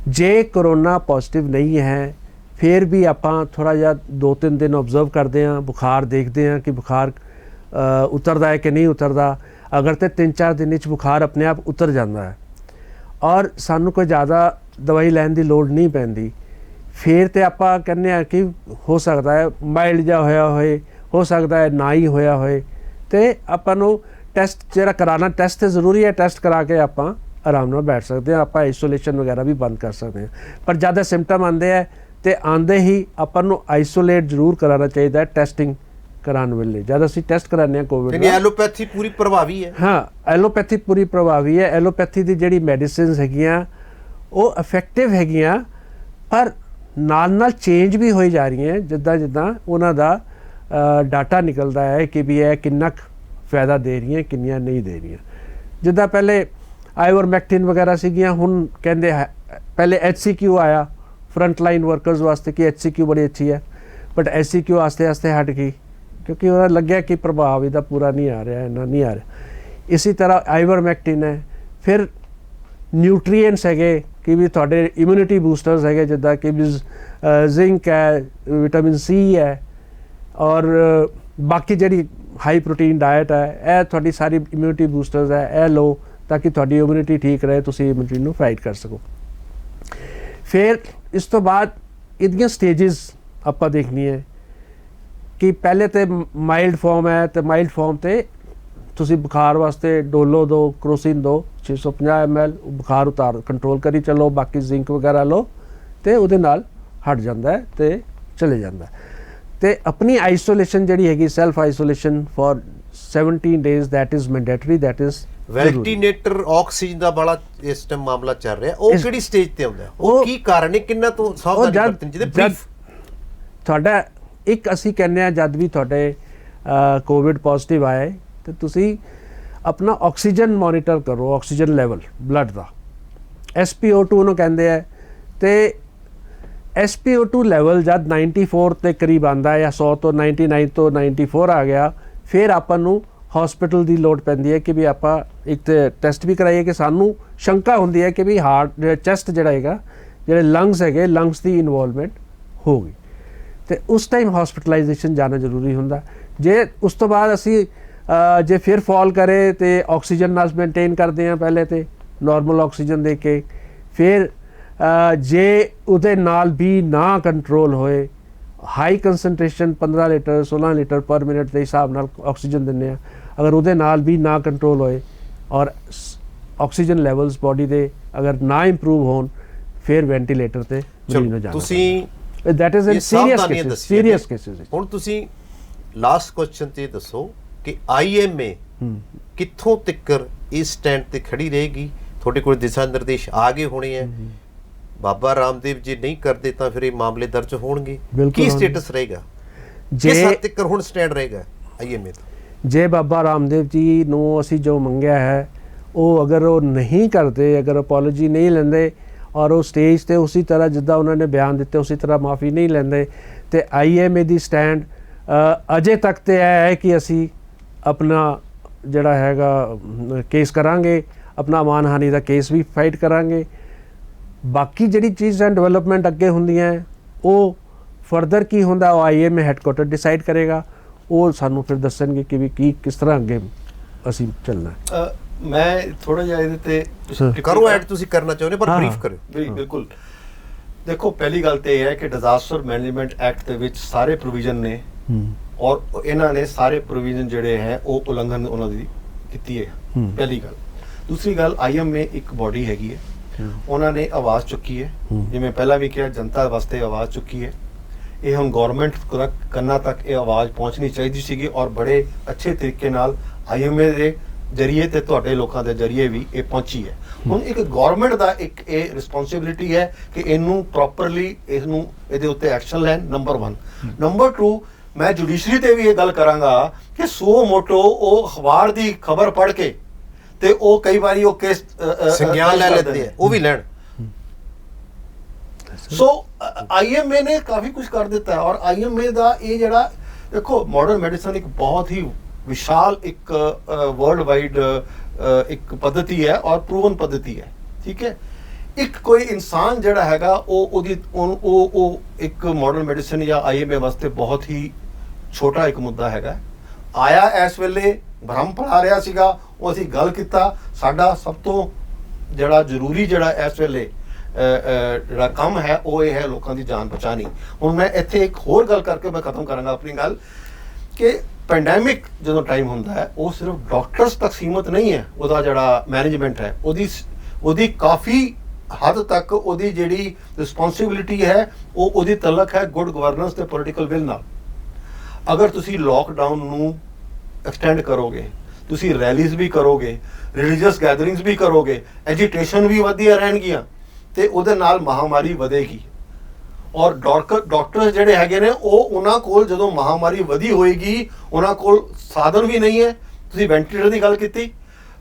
ਜੇ ਕੋਰੋਨਾ ਪੋਜ਼ਿਟਿਵ ਨਹੀਂ ਹੈ ਫਿਰ ਵੀ ਆਪਾਂ ਥੋੜ੍ਹਾ ਜਿਹਾ 2-3 ਦਿਨ ਓਬਜ਼ਰਵ ਕਰਦੇ ਹਾਂ, ਬੁਖਾਰ ਦੇਖਦੇ ਹਾਂ ਕਿ ਬੁਖਾਰ ਉਤਰਦਾ ਹੈ ਕਿ ਨਹੀਂ ਉਤਰਦਾ। ਅਗਰ ਤਾਂ 3-4 ਦਿਨ ਵਿੱਚ ਬੁਖਾਰ ਆਪਣੇ ਆਪ ਉਤਰ ਜਾਂਦਾ ਹੈ ਔਰ ਸਾਨੂੰ ਕੋਈ ਜ਼ਿਆਦਾ ਦਵਾਈ ਲੈਣ ਦੀ ਲੋੜ ਨਹੀਂ ਪੈਂਦੀ, ਫਿਰ ਤੇ ਆਪਾਂ ਕਹਿੰਦੇ ਹਾਂ ਕਿ ਹੋ ਸਕਦਾ ਹੈ ਮਾਈਲਡ ਜਿਹਾ ਹੋਇਆ ਹੋਏ, ਹੋ ਸਕਦਾ ਹੈ ਨਾ ਹੀ ਹੋਇਆ ਹੋਏ, ਤੇ ਆਪਾਂ ਨੂੰ ਟੈਸਟ ਜਿਹੜਾ ਕਰਾਉਣਾ, ਟੈਸਟ ਤੇ ਜ਼ਰੂਰੀ ਹੈ। ਟੈਸਟ ਕਰਾ ਕੇ ਆਪਾਂ ਆਰਾਮ ਨਾਲ ਬੈਠ ਸਕਦੇ ਹਾਂ, ਆਪਾਂ ਆਈਸੋਲੇਸ਼ਨ ਵਗੈਰਾ ਵੀ ਬੰਦ ਕਰ ਸਕਦੇ ਹਾਂ। ਪਰ ਜ਼ਿਆਦਾ ਸਿੰਪਟਮ ਆਉਂਦੇ ਹੈ ਤੇ ਆਉਂਦੇ ਹੀ ਆਪਾਂ ਨੂੰ ਆਈਸੋਲੇਟ ਜ਼ਰੂਰ ਕਰਾਉਣਾ ਚਾਹੀਦਾ ਹੈ ਟੈਸਟਿੰਗ ਕਰਾਉਣ ਵੇਲੇ। ਜਦ ਅਸੀਂ ਟੈਸਟ ਕਰਾਉਂਦੇ ਹਾਂ ਕੋਵਿਡ ਦਾ, ਐਲੋਪੈਥੀ ਪੂਰੀ ਪ੍ਰਭਾਵੀ ਹੈ। ਹਾਂ, ਐਲੋਪੈਥੀ ਪੂਰੀ ਪ੍ਰਭਾਵੀ ਹੈ। ਐਲੋਪੈਥੀ ਦੀ ਜਿਹੜੀ ਮੈਡੀਸਿਨਸ ਹੈਗੀਆਂ ਉਹ ਇਫੈਕਟਿਵ ਹੈਗੀਆਂ, ਪਰ ਨਾਲ ਚੇਂਜ ਵੀ ਹੋਈ ਜਾ ਰਹੀਆਂ ਜਿੱਦਾਂ ਉਹਨਾਂ ਦਾ ਡਾਟਾ ਨਿਕਲਦਾ ਹੈ ਕਿ ਵੀ ਇਹ ਕਿੰਨਾ ਫਾਇਦਾ ਦੇ ਰਹੀਆਂ, ਕਿੰਨੀਆਂ ਨਹੀਂ ਦੇ ਰਹੀਆਂ। ਜਿੱਦਾਂ ਪਹਿਲੇ ਆਈਵਰਮੈਕਟਿਨ ਵਗੈਰਾ ਸੀਗੀਆਂ, ਹੁਣ ਕਹਿੰਦੇ ਪਹਿਲੇ HCQ ਆਇਆ ਫਰੰਟ ਲਾਈਨ ਵਰਕਰਸ ਵਾਸਤੇ ਕਿ HCQ ਬੜੀ ਅੱਛੀ ਹੈ, ਬਟ HCQ ਆਸਤੇ ਹਟ ਗਈ ਕਿਉਂਕਿ ਉਹਨਾਂ ਲੱਗਿਆ ਕਿ ਪ੍ਰਭਾਵ ਇਹਦਾ ਪੂਰਾ ਨਹੀਂ ਆ ਰਿਹਾ, ਇੰਨਾ ਨਹੀਂ ਆ ਰਿਹਾ। ਇਸੇ ਤਰ੍ਹਾਂ ਆਈਵਰਮੈਕਟਿਨ ਹੈ। ਫਿਰ ਨਿਊਟਰੀਐਂਟਸ ਹੈਗੇ ਕਿ ਵੀ ਤੁਹਾਡੇ ਇਮਿਊਨਿਟੀ ਬੂਸਟਰਸ ਹੈਗੇ, ਜਿੱਦਾਂ ਕਿ ਜ਼ਿੰਕ ਹੈ, ਵਿਟਾਮਿਨ C ਹੈ, ਔਰ ਬਾਕੀ ਜਿਹੜੀ ਹਾਈ ਪ੍ਰੋਟੀਨ ਡਾਇਟ ਹੈ, ਇਹ ਤੁਹਾਡੀ ਸਾਰੀ ਇਮਿਊਨਿਟੀ ਬੂਸਟਰਸ ਹੈ, ਇਹ ਲਓ ਤਾਂ ਕਿ ਤੁਹਾਡੀ ਇਮਿਊਨਿਟੀ ਠੀਕ ਰਹੇ, ਤੁਸੀਂ ਇਮਿਊਨਿਟੀ ਨੂੰ ਫਾਈਟ ਕਰ ਸਕੋ। ਫਿਰ ਇਸ ਤੋਂ ਬਾਅਦ ਇਹਦੀਆਂ ਸਟੇजेस ਆਪਾਂ ਦੇਖਣੀ ਹੈ ਕਿ ਪਹਿਲੇ ਤੇ ਮਾਈਲਡ ਫਾਰਮ ਹੈ ਤੇ ਮਾਈਲਡ ਫਾਰਮ ਤੇ ਤੁਸੀਂ ਬੁਖਾਰ ਵਾਸਤੇ ਡੋਲੋ ਦਿਓ, ਕਰੋਸਿਨ ਦਿਓ 650 ml, ਬੁਖਾਰ ਉਤਾਰ ਕੰਟਰੋਲ ਕਰੀ ਚੱਲੋ, ਬਾਕੀ ਜ਼ਿੰਕ ਵਗੈਰਾ ਲਓ ਤੇ ਉਹਦੇ ਨਾਲ ਹਟ ਜਾਂਦਾ ਹੈ ਤੇ ਚਲੇ ਜਾਂਦਾ ਹੈ। ਤੇ ਆਪਣੀ ਆਈਸੋਲੇਸ਼ਨ ਜਿਹੜੀ ਹੈਗੀ self isolation for 17 days that is mandatory, that is ventilator oxygen ਦਾ ਬੜਾ ਇਸ ਟਾਈਮ ਮਾਮਲਾ ਚੱਲ ਰਿਹਾ, ਉਹ ਕਿਹੜੀ ਸਟੇਜ ਤੇ ਆਉਂਦਾ, ਉਹ ਕੀ ਕਾਰਨ ਹੈ, ਕਿੰਨਾ ਤੋਂ ਸਾਵਧਾਨੀ ਵਰਤਣੀ ਜਿਹਦੇ ਬਰੀਫ ਤੁਹਾਡਾ ਇੱਕ ਅਸੀਂ ਕਹਿੰਦੇ ਆ ਜਦ ਵੀ ਤੁਹਾਡੇ ਕੋਵਿਡ ਪੋਜ਼ਿਟਿਵ ਆਏ ਤੇ ਤੁਸੀਂ ਆਪਣਾ ਆਕਸੀਜਨ ਮੋਨੀਟਰ ਕਰੋ, ਆਕਸੀਜਨ ਲੈਵਲ ਬਲੱਡ ਦਾ SpO2 ਉਹਨੂੰ ਕਹਿੰਦੇ ਆ ਤੇ SpO2 ਲੈਵਲ ਜਦ 94 ਦੇ ਕਰੀਬ ਆਉਂਦਾ ਹੈ ਜਾਂ 100 ਤੋਂ 99 ਤੋਂ 94 ਆ ਗਿਆ, ਫਿਰ ਆਪਾਂ ਨੂੰ ਹਸਪੀਟਲ ਦੀ ਲੋੜ ਪੈਂਦੀ ਹੈ ਕਿ ਵੀ ਆਪਾਂ ਇੱਕ ਤੇ ਟੈਸਟ ਵੀ ਕਰਾਈਏ ਕਿ ਸਾਨੂੰ ਸ਼ੰਕਾ ਹੁੰਦੀ ਹੈ ਕਿ ਵੀ ਹਾਰਟ ਚੈਸਟ ਜਿਹੜਾ ਹੈਗਾ, ਜਿਹੜੇ ਲੰਗਸ ਹੈਗੇ, ਲੰਗਸ ਦੀ ਇਨਵੋਲਵਮੈਂਟ ਹੋ ਗਈ ਤੇ ਉਸ ਟਾਈਮ ਹਸਪੀਟਲਾਈਜੇਸ਼ਨ ਜਾਣਾ ਜ਼ਰੂਰੀ ਹੁੰਦਾ। ਜੇ ਉਸ ਤੋਂ ਬਾਅਦ ਅਸੀਂ ਜੇ ਫਿਰ ਫਾਲ ਕਰੇ ਤੇ ਆਕਸੀਜਨ ਨਾਲ ਮੇਨਟੇਨ ਕਰਦੇ ਹਾਂ ਪਹਿਲੇ ਤੇ ਨਾਰਮਲ ਆਕਸੀਜਨ ਦੇ ਕੇ, ਫਿਰ ਜੇ ਉਹਦੇ ਨਾਲ ਵੀ ਨਾ ਕੰਟਰੋਲ ਹੋਏ, ਹਾਈ ਕੰਸਨਟ੍ਰੇਸ਼ਨ 15 ਲੀਟਰ 16 ਲੀਟਰ ਪਰ ਮਿੰਟ ਦੇ ਹਿਸਾਬ ਨਾਲ ਆਕਸੀਜਨ ਦਿੰਦੇ ਆ, ਅਗਰ ਉਹਦੇ ਨਾਲ ਵੀ ਨਾ ਕੰਟਰੋਲ ਹੋਏ ਔਰ ਆਕਸੀਜਨ ਲੈਵਲਸ ਬਾਡੀ ਦੇ ਅਗਰ ਨਾ ਇੰਪਰੂਵ ਹੋਣ, ਫਿਰ ਵੈਂਟੀਲੇਟਰ ਤੇ ਮਰੀਜ਼ ਨੂੰ ਜਾਣਾ। ਤੁਸੀਂ that is in serious cases. ਹੁਣ ਤੁਸੀਂ ਲਾਸਟ ਕੁਐਸਚਨ ਤੇ ਦੱਸੋ ਕਿ IMA ਕਿੱਥੋਂ ਤੱਕ ਇਸ ਸਟੈਂਡ ਤੇ ਖੜੀ ਰਹੇਗੀ? ਤੁਹਾਡੇ ਕੋਲ ਦਿਸ਼ਾ ਨਿਰਦੇਸ਼ ਆ ਗਏ ਹੋਣੇ ਆ, ਬਾਬਾ ਰਾਮਦੇਵ ਜੀ ਨਹੀਂ ਕਰਦੇ ਤਾਂ ਫਿਰ ਇਹ ਮਾਮਲੇ ਦਰਜ ਹੋਣਗੇ, ਕੀ ਸਟੇਟਸ ਰਹੇਗਾ, ਕਿਸ ਹੱਦ ਤੱਕ ਹੁਣ ਸਟੈਂਡ ਰਹੇਗਾ IMA ਦਾ? ਜੇ ਬਾਬਾ ਰਾਮਦੇਵ ਜੀ ਨੂੰ ਅਸੀਂ ਜੋ ਮੰਗਿਆ ਹੈ ਉਹ ਅਗਰ ਉਹ ਨਹੀਂ ਕਰਦੇ, ਅਗਰ ਅਪੋਲੋਜੀ ਨਹੀਂ ਲੈਂਦੇ ਔਰ ਉਹ ਸਟੇਜ ਤੇ ਉਸੇ ਤਰ੍ਹਾਂ ਜਿੱਦਾਂ ਉਹਨਾਂ ਨੇ ਬਿਆਨ ਦਿੱਤੇ ਉਸੇ ਤਰ੍ਹਾਂ ਮਾਫੀ ਨਹੀਂ ਲੈਂਦੇ ਤੇ IMA ਦੀ ਸਟੈਂਡ ਅਜੇ ਤੱਕ ਤੇ ਇਹ ਹੈ ਕਿ ਅਸੀਂ ਆਪਣਾ ਜਿਹੜਾ ਹੈਗਾ ਕੇਸ ਕਰਾਂਗੇ, ਆਪਣਾ ਮਾਨਹਾਨੀ ਦਾ ਕੇਸ ਵੀ ਫਾਈਟ ਕਰਾਂਗੇ। ਬਾਕੀ ਜਿਹੜੀ ਚੀਜ਼ਾਂ ਡਿਵੈਲਪਮੈਂਟ ਅੱਗੇ ਹੁੰਦੀਆਂ ਉਹ ਫਰਦਰ ਕੀ ਹੁੰਦਾ ਉਹ IMA ਹੈਡਕੁਆਟਰ ਡਿਸਾਈਡ ਕਰੇਗਾ, ਉਹ ਸਾਨੂੰ ਫਿਰ ਦੱਸਣਗੇ ਕਿ ਵੀ ਕੀ ਕਿਸ ਤਰ੍ਹਾਂ ਅੱਗੇ ਅਸੀਂ ਚੱਲਣਾ। ਮੈਂ ਥੋੜਾ ਜਿਹਾ ਇਹਦੇ ਤੇ ਕਰੋ ਐਡ ਤੁਸੀਂ ਕਰਨਾ ਚਾਹੁੰਦੇ ਪਰ ਬਰੀਫ ਕਰਿਓ। ਬਿਲਕੁਲ ਦੇਖੋ, ਪਹਿਲੀ ਗੱਲ ਤੇ ਇਹ ਹੈ ਕਿ ਡਿਜ਼ਾਸਟਰ ਮੈਨੇਜਮੈਂਟ ਐਕਟ ਦੇ ਵਿੱਚ ਸਾਰੇ ਪ੍ਰੋਵੀਜ਼ਨ ਨੇ ਔਰ ਇਹਨਾਂ ਨੇ ਸਾਰੇ ਪ੍ਰੋਵੀਜ਼ਨ ਜਿਹੜੇ ਹੈ ਉਹ ਉਲੰਘਣ ਉਹਨਾਂ ਦੀ ਕੀਤੀ ਹੈ, ਪਹਿਲੀ ਗੱਲ। ਦੂਸਰੀ ਗੱਲ, IMA ਇੱਕ ਬਾਡੀ ਹੈਗੀ ਹੈ, ਉਹਨਾਂ ਨੇ ਆਵਾਜ਼ ਚੁੱਕੀ ਹੈ, ਜਿਵੇਂ ਪਹਿਲਾਂ ਵੀ ਕਿਹਾ ਜਨਤਾ ਵਾਸਤੇ ਆਵਾਜ਼ ਚੁੱਕੀ ਹੈ। ਇਹ ਹੁਣ ਗਵਰਨਮੈਂਟ ਕੰਨਾਂ ਤੱਕ ਇਹ ਆਵਾਜ਼ ਪਹੁੰਚਣੀ ਚਾਹੀਦੀ ਸੀਗੀ ਔਰ ਬੜੇ ਅੱਛੇ ਤਰੀਕੇ ਨਾਲ IMA ਦੇ ਜਰੀਏ ਤੇ ਤੁਹਾਡੇ ਲੋਕਾਂ ਦੇ ਜਰੀਏ ਵੀ ਇਹ ਪਹੁੰਚੀ ਹੈ। ਹੁਣ ਇੱਕ ਗਵਰਨਮੈਂਟ ਦਾ ਇੱਕ ਇਹ ਰਿਸਪੌਂਸਿਬਿਲਿਟੀ ਹੈ ਕਿ ਇਹਨੂੰ ਪ੍ਰੋਪਰਲੀ ਇਹਨੂੰ ਇਹਦੇ ਉੱਤੇ ਐਕਸ਼ਨ ਲੈਣ, ਨੰਬਰ 1। ਨੰਬਰ 2, ਮੈਂ ਜੁਡੀਸ਼ਰੀ ਤੇ ਵੀ ਇਹ ਗੱਲ ਕਰਾਂਗਾ ਕਿ ਸੋ ਮੋਟੋ ਉਹ ਅਖਬਾਰ ਦੀ ਖਬਰ ਪੜ੍ਹ ਕੇ ਤੇ ਉਹ ਕਈ ਵਾਰੀ ਉਹ ਕੇਸ ਸੰਗਿਆਨ ਲੈ ਲੈਂਦੇ ਆ, ਉਹ ਵੀ ਲੈਣ। ਸੋ IMA ਨੇ ਕਾਫੀ ਕੁਝ ਕਰ ਦਿੱਤਾ ਹੈ ਔਰ IMA ਦਾ ਇਹ ਜਿਹੜਾ ਦੇਖੋ ਮਾਡਰਨ ਮੈਡੀਸਨ ਇੱਕ ਬਹੁਤ ਹੀ ਵਿਸ਼ਾਲ ਇੱਕ ਵਰਲਡ ਵਾਈਡ ਇੱਕ ਪद्धਤੀ ਹੈ ਔਰ ਪ੍ਰੂਵਨ ਪद्धਤੀ ਹੈ, ਠੀਕ ਹੈ। ਇੱਕ ਕੋਈ ਇਨਸਾਨ ਜਿਹੜਾ ਹੈਗਾ ਉਹ ਇੱਕ ਮਾਡਰਨ ਮੈਡੀਸਨ ਜਾਂ IMA ਵਾਸਤੇ ਬਹੁਤ ਹੀ ਛੋਟਾ ਇੱਕ ਮੁੱਦਾ ਹੈਗਾ। ਆਇਆ ਇਸ ਵੇਲੇ ਭਰਮ ਫੈਲਾ ਰਿਹਾ ਸੀਗਾ, ਉਹ ਅਸੀਂ ਗੱਲ ਕੀਤਾ। ਸਾਡਾ ਸਭ ਤੋਂ ਜਿਹੜਾ ਜ਼ਰੂਰੀ ਜਿਹੜਾ ਇਸ ਵੇਲੇ ਜਿਹੜਾ ਕੰਮ ਹੈ ਉਹ ਇਹ ਹੈ ਲੋਕਾਂ ਦੀ ਜਾਨ ਬਚਾਉਣੀ। ਹੁਣ ਮੈਂ ਇੱਥੇ ਇੱਕ ਹੋਰ ਗੱਲ ਕਰਕੇ ਮੈਂ ਖਤਮ ਕਰਾਂਗਾ ਆਪਣੀ ਗੱਲ ਕਿ ਪੈਂਡੈਮਿਕ ਜਦੋਂ ਟਾਈਮ ਹੁੰਦਾ ਹੈ ਉਹ ਸਿਰਫ ਡਾਕਟਰਸ ਤੱਕ ਸੀਮਤ ਨਹੀਂ ਹੈ। ਉਹਦਾ ਜਿਹੜਾ ਮੈਨੇਜਮੈਂਟ ਹੈ ਉਹਦੀ ਕਾਫੀ ਹੱਦ ਤੱਕ ਉਹਦੀ ਜਿਹੜੀ ਰਿਸਪੌਂਸਿਬਿਲਿਟੀ ਹੈ ਉਹ ਉਹਦੀ ਤਲਕ ਹੈ ਗੁੱਡ ਗਵਰਨੈਂਸ ਤੇ ਪੋਲੀਟੀਕਲ ਵਿਲ ਨਾਲ। ਅਗਰ ਤੁਸੀਂ ਲੋਕਡਾਊਨ ਨੂੰ ਐਕਸਟੈਂਡ ਕਰੋਗੇ, ਤੁਸੀਂ ਰੈਲੀਜ਼ ਵੀ ਕਰੋਗੇ, ਰਿਲੀਜੀਅਸ ਗੈਦਰਿੰਗਸ ਵੀ ਕਰੋਗੇ, ਐਜੀਟੇਸ਼ਨ ਵੀ ਵਧੀਆ ਰਹਿਣਗੀਆਂ ਤੇ ਉਹਦੇ ਨਾਲ ਮਹਾਮਾਰੀ ਵਧੇਗੀ। ਔਰ ਡਾਕਟਰ ਜਿਹੜੇ ਹੈਗੇ ਨੇ ਉਹ ਉਹਨਾਂ ਕੋਲ ਜਦੋਂ ਮਹਾਮਾਰੀ ਵਧੀ ਹੋਏਗੀ ਉਹਨਾਂ ਕੋਲ ਸਾਧਨ ਵੀ ਨਹੀਂ ਹੈ। ਤੁਸੀਂ ਵੈਂਟੀਲੇਟਰ ਦੀ ਗੱਲ ਕੀਤੀ,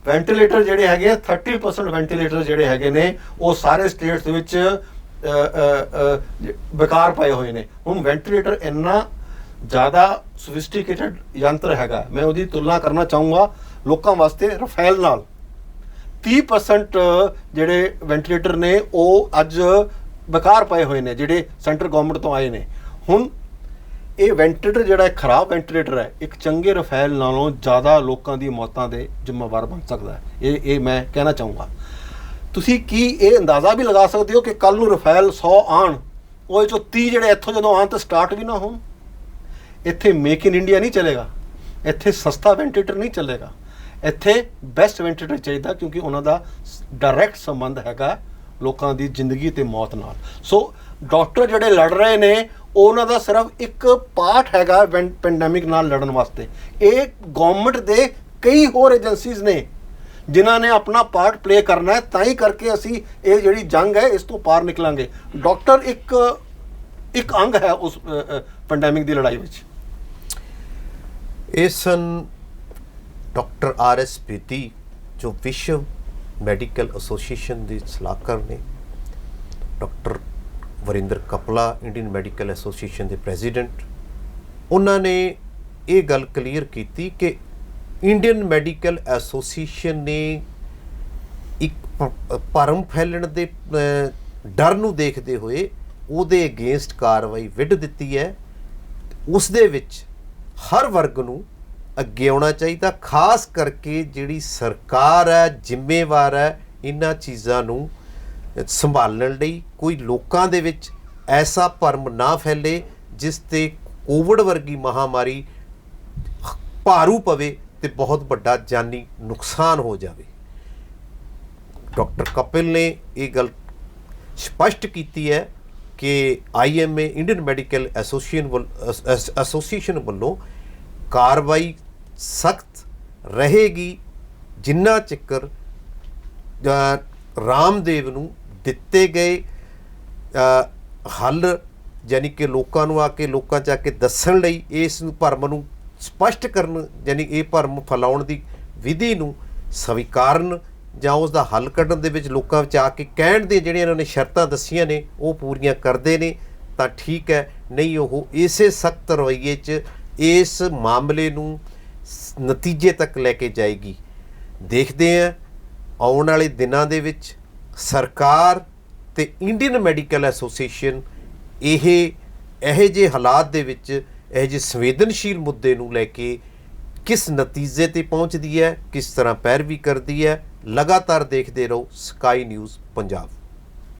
ਵੈਂਟੀਲੇਟਰ ਜਿਹੜੇ ਹੈਗੇ 30% ਵੈਂਟੀਲੇਟਰ ਜਿਹੜੇ ਹੈਗੇ ਨੇ ਉਹ ਸਾਰੇ ਸਟੇਟਸ ਦੇ ਵਿੱਚ ਬੇਕਾਰ ਪਏ ਹੋਏ ਨੇ। ਹੁਣ ਵੈਂਟੀਲੇਟਰ ਇੰਨਾ ਜ਼ਿਆਦਾ ਸੋਫਿਸਟੀਕੇਟਡ ਯੰਤਰ ਹੈਗਾ, ਮੈਂ ਉਹਦੀ ਤੁਲਨਾ ਕਰਨਾ ਚਾਹੂੰਗਾ ਲੋਕਾਂ ਵਾਸਤੇ ਰਫੇਲ ਨਾਲ। 30% ਜਿਹੜੇ ਵੈਂਟੀਲੇਟਰ ਨੇ ਉਹ ਅੱਜ ਬੇਕਾਰ ਪਏ ਹੋਏ ਨੇ ਜਿਹੜੇ ਸੈਂਟਰ ਗਵਰਨਮੈਂਟ ਤੋਂ ਆਏ ਨੇ। ਹੁਣ ਇਹ ਵੈਂਟੀਲੇਟਰ ਜਿਹੜਾ ਖਰਾਬ ਵੈਂਟੀਲੇਟਰ ਹੈ ਇੱਕ ਚੰਗੇ ਰਫੇਲ ਨਾਲੋਂ ਜ਼ਿਆਦਾ ਲੋਕਾਂ ਦੀ ਮੌਤਾਂ ਦੇ ਜ਼ਿੰਮੇਵਾਰ ਬਣ ਸਕਦਾ ਹੈ। ਇਹ ਮੈਂ ਕਹਿਣਾ ਚਾਹੂੰਗਾ। ਤੁਸੀਂ ਕੀ ਇਹ ਅੰਦਾਜ਼ਾ ਵੀ ਲਗਾ ਸਕਦੇ ਹੋ ਕਿ ਕੱਲ ਨੂੰ ਰਫੇਲ 100 ਆਉਣ ਉਹਦੇ ਚੋਂ 30 ਜਿਹੜੇ ਇੱਥੋਂ ਜਦੋਂ ਆਉਣ ਤਾਂ ਸਟਾਰਟ ਵੀ ਨਾ ਹੋਣ। ਇੱਥੇ ਮੇਕ ਇਨ ਇੰਡੀਆ ਨਹੀਂ ਚੱਲੇਗਾ, ਇੱਥੇ ਸਸਤਾ ਵੈਂਟੀਲੇਟਰ ਨਹੀਂ ਚੱਲੇਗਾ, ਇੱਥੇ ਬੈਸਟ ਵੈਂਟੀਲੇਟਰ ਚਾਹੀਦਾ, ਕਿਉਂਕਿ ਉਹਨਾਂ ਦਾ ਡਾਇਰੈਕਟ ਸੰਬੰਧ ਹੈਗਾ ਲੋਕਾਂ ਦੀ ਜ਼ਿੰਦਗੀ ਤੇ ਮੌਤ ਨਾਲ। ਸੋ ਡਾਕਟਰ ਜਿਹੜੇ ਲੜ ਰਹੇ ਨੇ ਉਹਨਾਂ ਦਾ ਸਿਰਫ ਇੱਕ ਪਾਰਟ ਹੈਗਾ ਪੈਂਡੈਮਿਕ ਨਾਲ ਲੜਨ ਵਾਸਤੇ। ਇਹ ਗਵਰਨਮੈਂਟ ਦੇ ਕਈ ਹੋਰ ਏਜੰਸੀਜ਼ ਨੇ ਜਿਨ੍ਹਾਂ ਨੇ ਆਪਣਾ ਪਾਰਟ ਪਲੇ ਕਰਨਾ ਹੈ, ਤਾਂ ਹੀ ਕਰਕੇ ਅਸੀਂ ਇਹ ਜਿਹੜੀ ਜੰਗ ਹੈ ਇਸ ਤੋਂ ਪਾਰ ਨਿਕਲਾਂਗੇ। ਡਾਕਟਰ ਇੱਕ ਅੰਗ ਹੈ ਉਸ ਪੈਂਡੈਮਿਕ ਦੀ ਲੜਾਈ ਵਿੱਚ। ਇਹ ਸਨ ਡਾਕਟਰ ਆਰ.ਐਸ. ਬੇਦੀ ਜੋ ਵਿਸ਼ਵ ਮੈਡੀਕਲ ਐਸੋਸੀਏਸ਼ਨ ਦੇ ਸਲਾਹਕਾਰ ਨੇ, doctor Varinder Kapla Indian medical association ਦੇ ਪ੍ਰੈਜ਼ੀਡੈਂਟ। ਉਹਨਾਂ ਨੇ ਇਹ ਗੱਲ ਕਲੀਅਰ ਕੀਤੀ ਕਿ ਇੰਡੀਅਨ ਮੈਡੀਕਲ ਐਸੋਸੀਏਸ਼ਨ ਨੇ ਇੱਕ ਭਰਮ ਫੈਲਣ ਦੇ ਡਰ ਨੂੰ ਦੇਖਦੇ ਹੋਏ ਉਹਦੇ ਅਗੇਂਸਟ ਕਾਰਵਾਈ ਵਿੱਢ ਦਿੱਤੀ ਹੈ। ਉਸ ਦੇ ਵਿੱਚ ਹਰ ਵਰਗ ਨੂੰ ਅੱਗੇ ਆਉਣਾ ਚਾਹੀਦਾ, ਖਾਸ ਕਰਕੇ ਜਿਹੜੀ ਸਰਕਾਰ ਹੈ ਜ਼ਿੰਮੇਵਾਰ ਹੈ ਇਹਨਾਂ ਚੀਜ਼ਾਂ ਨੂੰ ਸੰਭਾਲਣ ਲਈ। ਕੋਈ ਲੋਕਾਂ ਦੇ ਵਿੱਚ ਐਸਾ ਭਰਮ ਨਾ ਫੈਲੇ ਜਿਸ ਤੇ ਕੋਵਿਡ ਵਰਗੀ ਮਹਾਮਾਰੀ ਭਾਰੂ ਪਵੇ ਤੇ ਬਹੁਤ ਵੱਡਾ ਜਾਨੀ ਨੁਕਸਾਨ ਹੋ ਜਾਵੇ। ਡਾਕਟਰ ਕਪਿਲ ਨੇ ਇਹ ਗੱਲ ਸਪਸ਼ਟ ਕੀਤੀ ਹੈ ਕਿ IMA ਇੰਡੀਅਨ ਮੈਡੀਕਲ ਐਸੋਸੀਏਸ਼ਨ ਵੱਲੋਂ ਕਾਰਵਾਈ ਸਖਤ ਰਹੇਗੀ ਜਿੰਨਾ ਚਿਰ ਰਾਮਦੇਵ ਨੂੰ ਦਿੱਤੇ ਗਏ ਹੱਲ, ਯਾਨੀ ਕਿ ਲੋਕਾਂ ਨੂੰ ਆ ਕੇ ਲੋਕਾਂ 'ਚ ਆ ਕੇ ਦੱਸਣ ਲਈ ਇਸ ਭਰਮ ਨੂੰ ਸਪਸ਼ਟ ਕਰਨ, ਯਾਨੀ ਇਹ ਭਰਮ ਫੈਲਾਉਣ ਦੀ ਵਿਧੀ ਨੂੰ ਸਵੀਕਾਰਨ ਜਾਂ ਉਸ ਦਾ ਹੱਲ ਕੱਢਣ ਦੇ ਵਿੱਚ ਲੋਕਾਂ ਵਿੱਚ ਆ ਕੇ ਕਹਿਣ ਦੀਆਂ ਜਿਹੜੀਆਂ ਇਹਨਾਂ ਨੇ ਸ਼ਰਤਾਂ ਦੱਸੀਆਂ ਨੇ ਉਹ ਪੂਰੀਆਂ ਕਰਦੇ ਨੇ ਤਾਂ ਠੀਕ ਹੈ, ਨਹੀਂ ਉਹ ਇਸੇ ਸਖਤ ਰਵੱਈਏ 'ਚ ਇਸ ਮਾਮਲੇ ਨੂੰ ਨਤੀਜੇ ਤੱਕ ਲੈ ਕੇ ਜਾਏਗੀ। ਦੇਖਦੇ ਹਾਂ ਆਉਣ ਵਾਲੇ ਦਿਨਾਂ ਦੇ ਵਿੱਚ ਸਰਕਾਰ ਤੇ ਇੰਡੀਅਨ ਮੈਡੀਕਲ ਐਸੋਸੀਏਸ਼ਨ ਇਹੋ ਜਿਹੇ ਹਾਲਾਤ ਦੇ ਵਿੱਚ ਇਹੋ ਜਿਹੇ ਸੰਵੇਦਨਸ਼ੀਲ ਮੁੱਦੇ ਨੂੰ ਲੈ ਕੇ ਕਿਸ ਨਤੀਜੇ ਤੇ ਪਹੁੰਚਦੀ ਹੈ, ਕਿਸ ਤਰ੍ਹਾਂ ਪੈਰਵੀ ਕਰਦੀ ਹੈ। ਲਗਾਤਾਰ ਦੇਖਦੇ ਰਹੋ ਸਕਾਈ ਨਿਊਜ਼ ਪੰਜਾਬ।